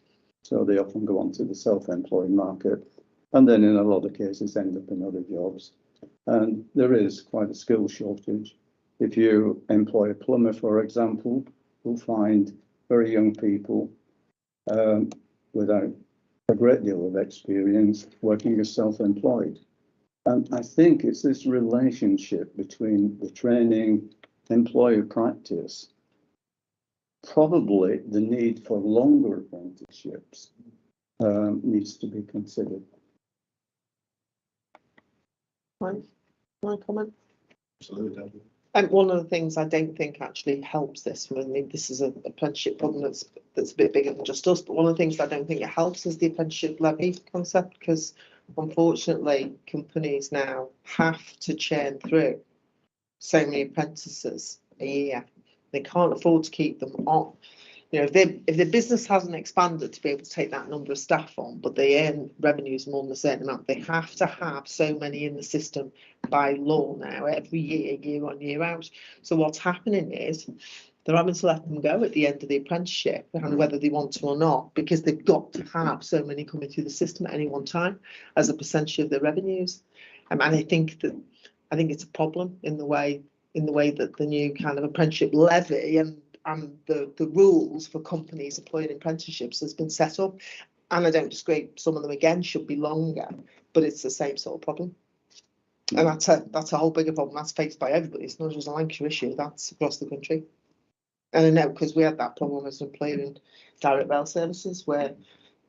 So they often go on to the self-employed market, and then in a lot of cases end up in other jobs. And there is quite a skill shortage. If you employ a plumber, for example, you'll find very young people without a great deal of experience working as self-employed. And I think it's this relationship between the training, employer practice, probably the need for longer apprenticeships needs to be considered. My comment? Absolutely. And one of the things I don't think actually helps this, I mean, this is an apprenticeship problem that's a bit bigger than just us, but one of the things I don't think it helps is the apprenticeship levy concept, because unfortunately companies now have to churn through so many apprentices a year. They can't afford to keep them on. You know, if their business hasn't expanded to be able to take that number of staff on, but they earn revenues more than a certain amount, they have to have so many in the system by law now, every year, year on, year out. So what's happening is they're having to let them go at the end of the apprenticeship, and whether they want to or not, because they've got to have so many coming through the system at any one time as a percentage of their revenues. And I think it's a problem in the way that the new kind of apprenticeship levy and the rules for companies employing apprenticeships has been set up. And I don't disagree, some of them again should be longer, but it's the same sort of problem. And that's a whole bigger problem that's faced by everybody. It's not just a Lancashire issue, that's across the country. And I know because we had that problem as an employer in direct rail services, where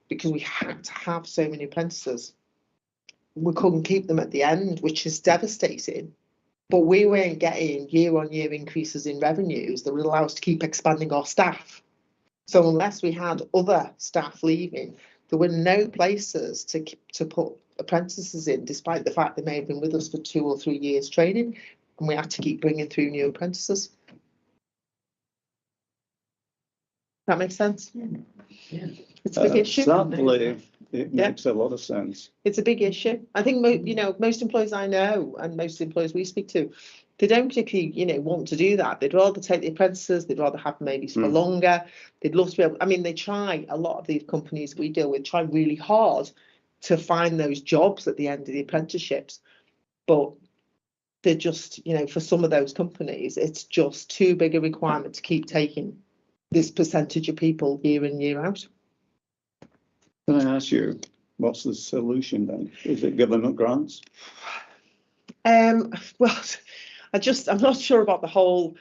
because we had to have so many apprentices, we couldn't keep them at the end, which is devastating. But we weren't getting year-on-year increases in revenues that would allow us to keep expanding our staff. So unless we had other staff leaving, there were no places to put apprentices in, despite the fact they may have been with us for 2 or 3 years training, and we had to keep bringing through new apprentices. That makes sense? Yeah. It's a big issue. Sadly, it makes a lot of sense. It's a big issue. I think most employers I know and most employers we speak to, they don't particularly want to do that. They'd rather take the apprentices. They'd rather have maybe for longer. They'd love to be able. I mean, they try. A lot of these companies we deal with try really hard to find those jobs at the end of the apprenticeships, but they're just, you know, for some of those companies, it's just too big a requirement to keep taking this percentage of people year in, year out. Can I ask you, what's the solution then? Is it government grants? Well, I'm not sure about the whole,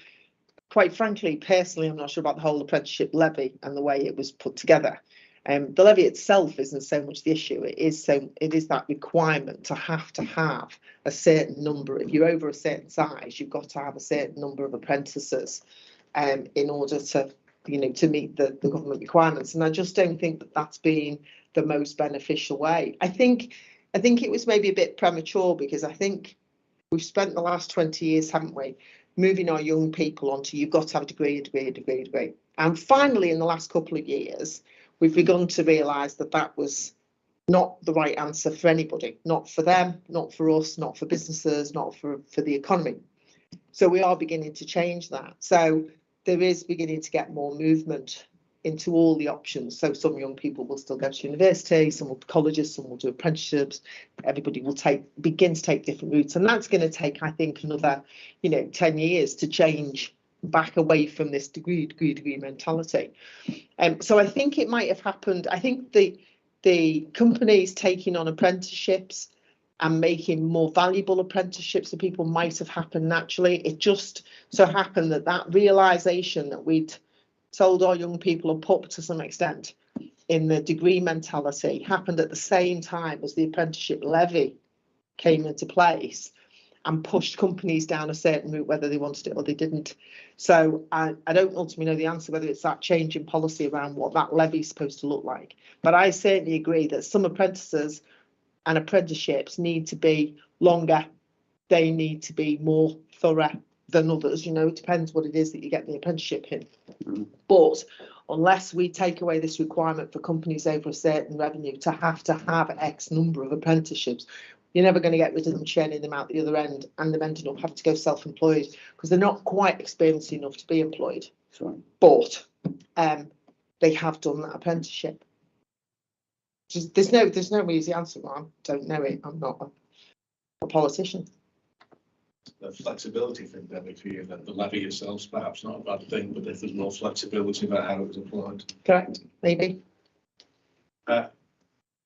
quite frankly, personally, I'm not sure about the whole apprenticeship levy and the way it was put together. The levy itself isn't so much the issue. It is that requirement to have a certain number. If you're over a certain size, you've got to have a certain number of apprentices in order to, you know, to meet the government requirements. And I just don't think that that's been the most beneficial way. I think it was maybe a bit premature, because I think we've spent the last 20 years, haven't we, moving our young people onto, you've got to have a degree. And finally, in the last couple of years, we've begun to realise that that was not the right answer for anybody, not for them, not for us, not for businesses, not for the economy. So we are beginning to change that. So there is beginning to get more movement into all the options. So some young people will still go to university, some will colleges, some will do apprenticeships. Everybody will begin to take different routes, and that's going to take, I think, another, you know, 10 years to change back away from this degree mentality. So I think it might have happened. I think the companies taking on apprenticeships and making more valuable apprenticeships for people might have happened naturally. It just so happened that realisation that we'd told our young people, or put to some extent, in the degree mentality, happened at the same time as the apprenticeship levy came into place and pushed companies down a certain route, whether they wanted it or they didn't. So I don't ultimately know the answer, whether it's that change in policy around what that levy is supposed to look like. But I certainly agree that some apprentices and apprenticeships need to be longer. They need to be more thorough than others. You know, it depends what it is that you get the apprenticeship in. But unless we take away this requirement for companies over a certain revenue to have X number of apprenticeships, you're never going to get rid of them churning them out the other end, and them ending up having to go self-employed because they're not quite experienced enough to be employed. Right. But they have done that apprenticeship. There's no easy answer. I don't know it. I'm not a politician. The flexibility thing, Debbie, for you, that the levy itself is perhaps not a bad thing, but if there's more flexibility about how it was applied. Correct, maybe.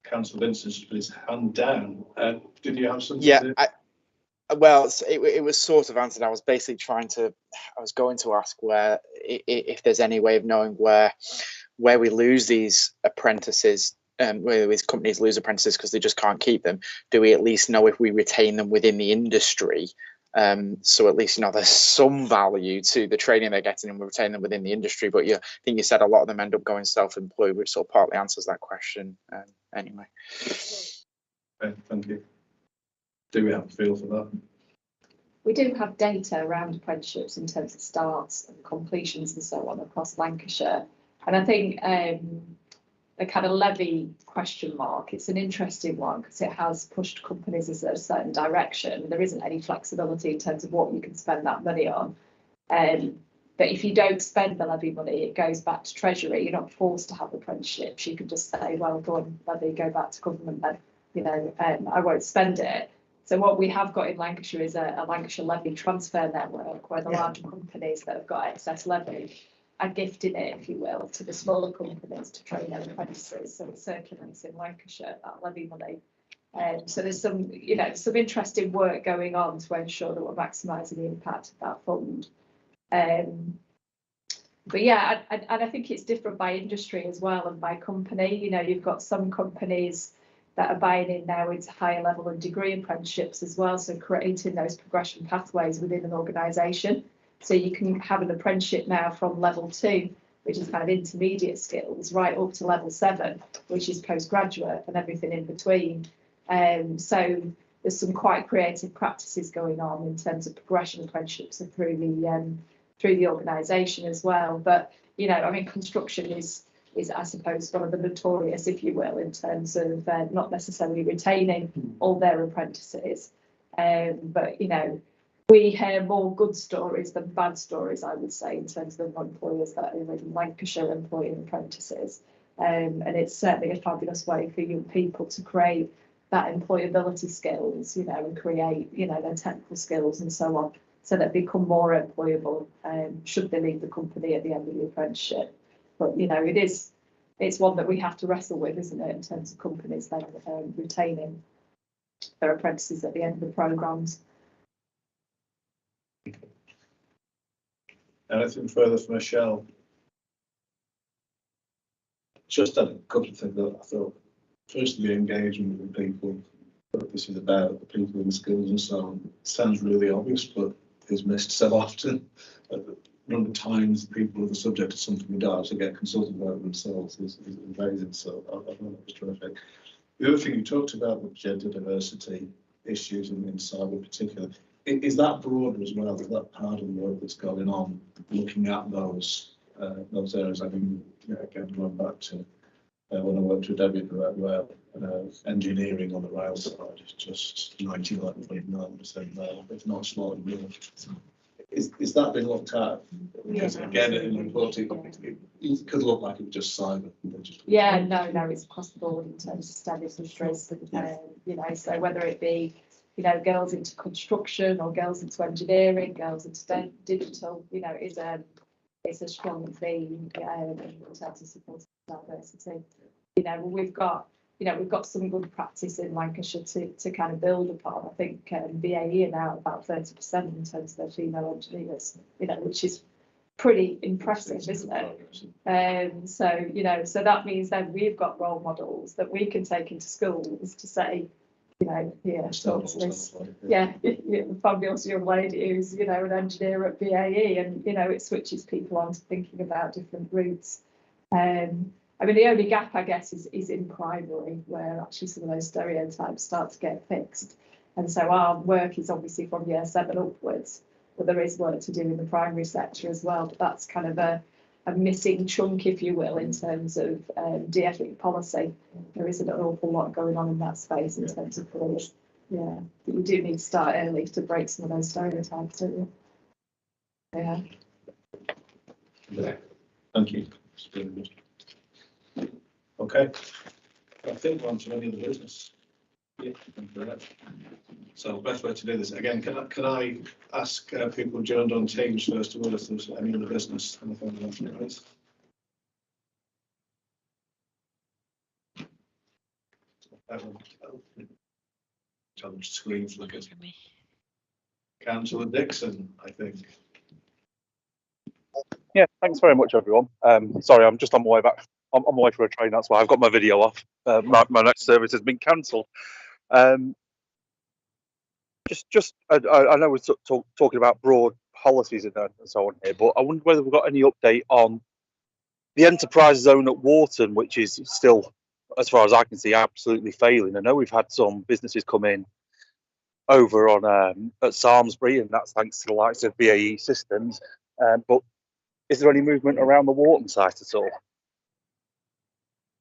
Councillor Vincent's put his hand down. Did you have something? Yeah, well, it was sort of answered. I was going to ask where, if there's any way of knowing where we lose these apprentices, where these companies lose apprentices because they just can't keep them. Do we at least know if we retain them within the industry? So at least, you know, there's some value to the training they're getting, and we retain them within the industry. But I think you said a lot of them end up going self-employed, which sort of partly answers that question anyway. Okay, thank you. Do we have a feel for that? We do have data around apprenticeships in terms of starts and completions and so on across Lancashire. And I think the kind of levy question mark, it's an interesting one because it has pushed companies in a certain direction. There isn't any flexibility in terms of what you can spend that money on. But if you don't spend the levy money, it goes back to Treasury. You're not forced to have apprenticeships. You can just say, well, go on, levy, go back to government then. You know, I won't spend it. So what we have got in Lancashire is a Lancashire levy transfer network where the larger companies that have got excess levy are gifting it, if you will, to the smaller companies to train their apprentices. So it circulates in Lancashire, that levy money. So there's some, you know, some interesting work going on to ensure that we're maximising the impact of that fund. But yeah, and I think it's different by industry as well and by company. You know, you've got some companies that are buying in now into higher level and degree apprenticeships as well. So creating those progression pathways within an organisation. So you can have an apprenticeship now from level 2, which is kind of intermediate skills, right up to level 7, which is postgraduate and everything in between. So there's some quite creative practices going on in terms of progression apprenticeships and through the organisation as well. But you know, I mean, construction is I suppose one of the notorious, if you will, in terms of not necessarily retaining all their apprentices. But you know, we hear more good stories than bad stories, I would say, in terms of the employers that are in Lancashire employing apprentices. And it's certainly a fabulous way for young people to create that employability skills, and create, their technical skills and so on, so that become more employable should they leave the company at the end of the apprenticeship. But, it's one that we have to wrestle with, isn't it, in terms of companies then retaining their apprentices at the end of the programmes. Anything further from Michelle? Just a couple of things that I thought. Firstly, the engagement with people that this is about, the people in the skills and so on. It sounds really obvious, but is missed so often. The number of times people are the subject of something we don't actually get consulted about themselves is amazing. So I thought that was terrific. The other thing you talked about was gender diversity issues in cyber in particular. Is that broader as well? Is that part of the work that's going on, looking at those areas? I mean, again, going back to when I worked with Debbie about rail, engineering on the rail side is just 99.9% male, if not slightly more. Is that been looked at? Because again, in reporting, it could look like it was just cyber. Yeah, no, it's across the board in terms of STEM industries. So whether it be, girls into construction or girls into engineering, girls into digital, is a strong theme in terms of supporting diversity. We've got some good practice in Lancashire to kind of build upon. I think BAE are now about 30% in terms of their female engineers, which is pretty impressive, isn't it? So that means that we've got role models that we can take into schools to say, talk to this, fabulous young lady who's, an engineer at BAE, and, it switches people on to thinking about different routes. I mean, the only gap, I guess, is in primary, where actually some of those stereotypes start to get fixed. And so our work is obviously from year 7 upwards, but there is work to do in the primary sector as well. But that's kind of a missing chunk, if you will, in terms of DFE policy. There isn't an awful lot going on in that space in terms of careers. Yeah, but you do need to start early to break some of those stereotypes, don't you? Yeah. Thank you. Okay. I think we're on to any of the business. Yeah, thank you very much. So best way to do this again, can I ask people joined on Teams first of all if there's any other business? Anything else to raise? Challenge screen flickers. Councillor Dixon, I think. Yeah, thanks very much, everyone. Sorry, I'm just on my way back. I'm on my way for a train, that's why I've got my video off. My next service has been cancelled. I know we're talking about broad policies and so on here, but I wonder whether we've got any update on the enterprise zone at Wharton, which is still, as far as I can see, absolutely failing. I know we've had some businesses come in over on at Samlesbury, and that's thanks to the likes of BAE Systems. But is there any movement around the Wharton site at all?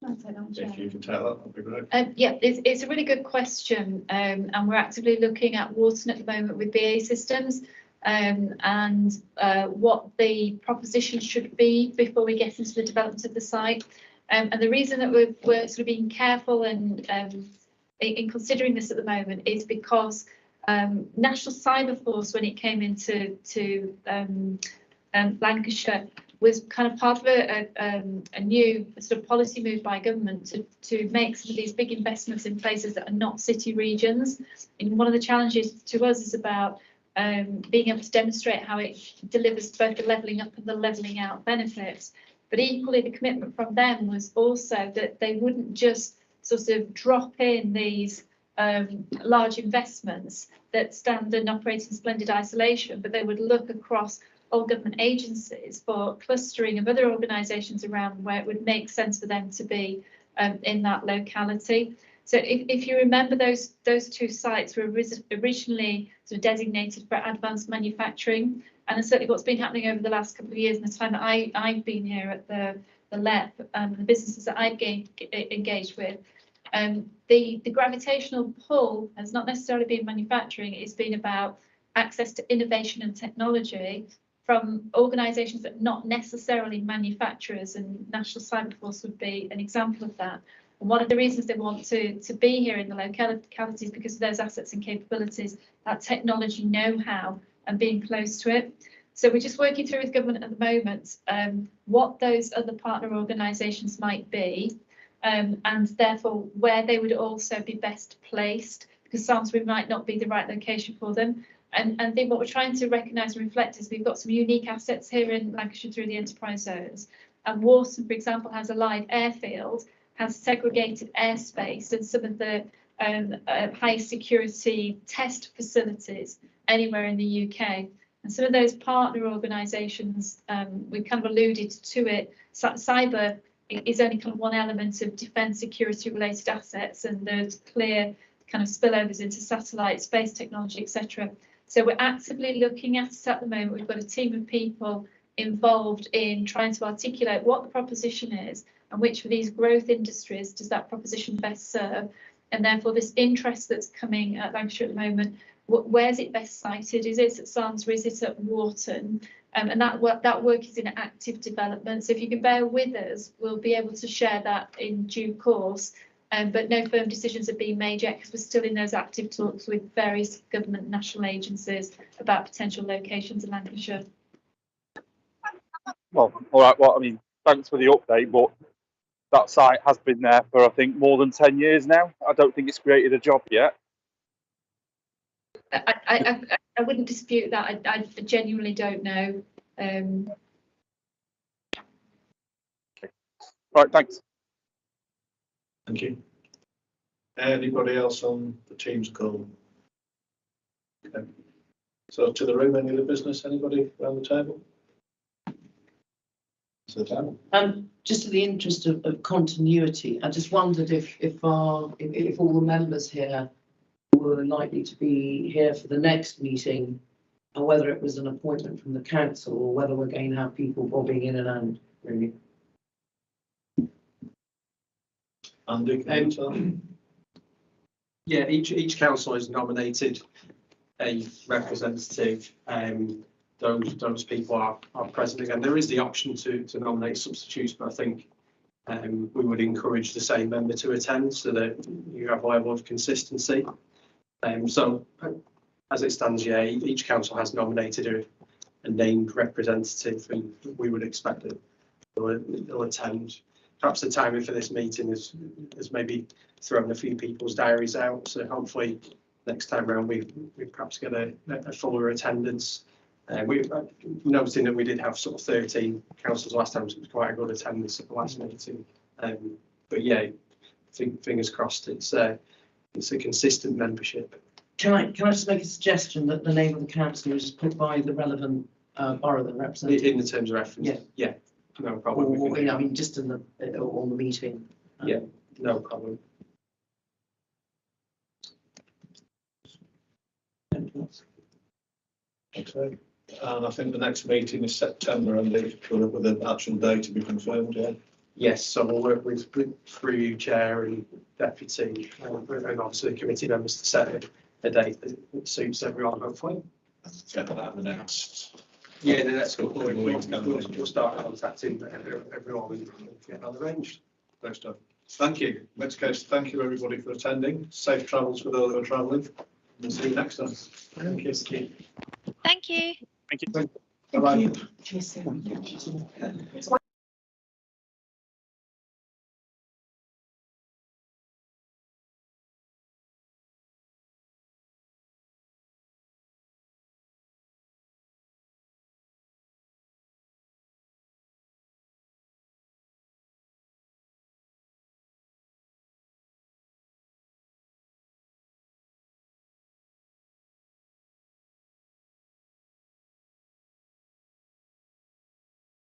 If you can tell that, that'd be great. Yeah, it's a really good question, and we're actively looking at Wharton at the moment with BAE Systems, and what the proposition should be before we get into the development of the site. And the reason that we're sort of being careful and in considering this at the moment is because National Cyber Force, when it came into Lancashire, was kind of part of a new sort of policy move by government to make some of these big investments in places that are not city regions. And one of the challenges to us is about being able to demonstrate how it delivers both the levelling up and the levelling out benefits. But equally, the commitment from them was also that they wouldn't just sort of drop in these large investments that stand and operate in splendid isolation, but they would look across all government agencies for clustering of other organisations around where it would make sense for them to be in that locality. So if you remember, those two sites were originally sort of designated for advanced manufacturing, and certainly what's been happening over the last couple of years in the time that I've been here at the LEP and the businesses that I've engaged with, the gravitational pull has not necessarily been manufacturing, it's been about access to innovation and technology from organisations that are not necessarily manufacturers, and National Cyber Force would be an example of that. And one of the reasons they want to be here in the locality is because of those assets and capabilities, that technology know-how and being close to it. So we're just working through with government at the moment what those other partner organisations might be, and therefore where they would also be best placed, because Samlesbury might not be the right location for them. And I think what we're trying to recognise and reflect is we've got some unique assets here in Lancashire through the enterprise zones. And Warsaw, for example, has a live airfield, has segregated airspace and some of the high security test facilities anywhere in the UK. And some of those partner organisations, we've kind of alluded to it, cyber is only kind of one element of defence security related assets, and there's clear kind of spillovers into satellite, space technology, etc. So we're actively looking at it at the moment. We've got a team of people involved in trying to articulate what the proposition is and which of these growth industries does that proposition best serve. And therefore this interest that's coming at Lancashire at the moment, where's it best sited? Is it at Salisbury? Is it at Wharton? And that work is in active development. So if you can bear with us, we'll be able to share that in due course. But no firm decisions have been made yet because we're still in those active talks with various government national agencies about potential locations in Lancashire. Well, all right. Well, I mean, thanks for the update, but that site has been there for, I think, more than 10 years now. I don't think it's created a job yet. I wouldn't dispute that. I genuinely don't know. Right, thanks. Thank you. Anybody else on the Teams call? Okay. So to the room, any other business? Anybody around the table? Just in the interest of continuity, I just wondered if all the members here were likely to be here for the next meeting, and whether it was an appointment from the council or whether we're going to have people bobbing in and out, really. Andy, yeah, each council has nominated a representative. Those people are present again. There is the option to nominate substitutes, but I think we would encourage the same member to attend so that you have a level of consistency. So as it stands, yeah, each council has nominated a named representative, and we would expect that they'll attend. Perhaps the timing for this meeting has maybe thrown a few people's diaries out. So hopefully next time round we perhaps get a fuller attendance. We're noticing that we did have sort of 13 councillors last time, so it was quite a good attendance at the last meeting. But yeah, fingers crossed it's a consistent membership. Can I just make a suggestion that the name of the councillor is put by the relevant borough that represents In the terms of reference? Yeah, no problem. Or, I mean, just in on the meeting. Yeah, no problem. okay. And I think the next meeting is September, and with an actual day to be confirmed. Yeah. Yes, so we'll work through you, chair and deputy, and obviously the committee members to set a date that suits everyone, hopefully. Get that announced. Yeah, the next couple of weeks, we'll start contacting everyone and get that arranged. Great stuff. Thank you. In which case, thank you everybody for attending. Safe travels for those who are travelling. We'll see you next time. Thank you. Thank you. Thank you. Bye bye.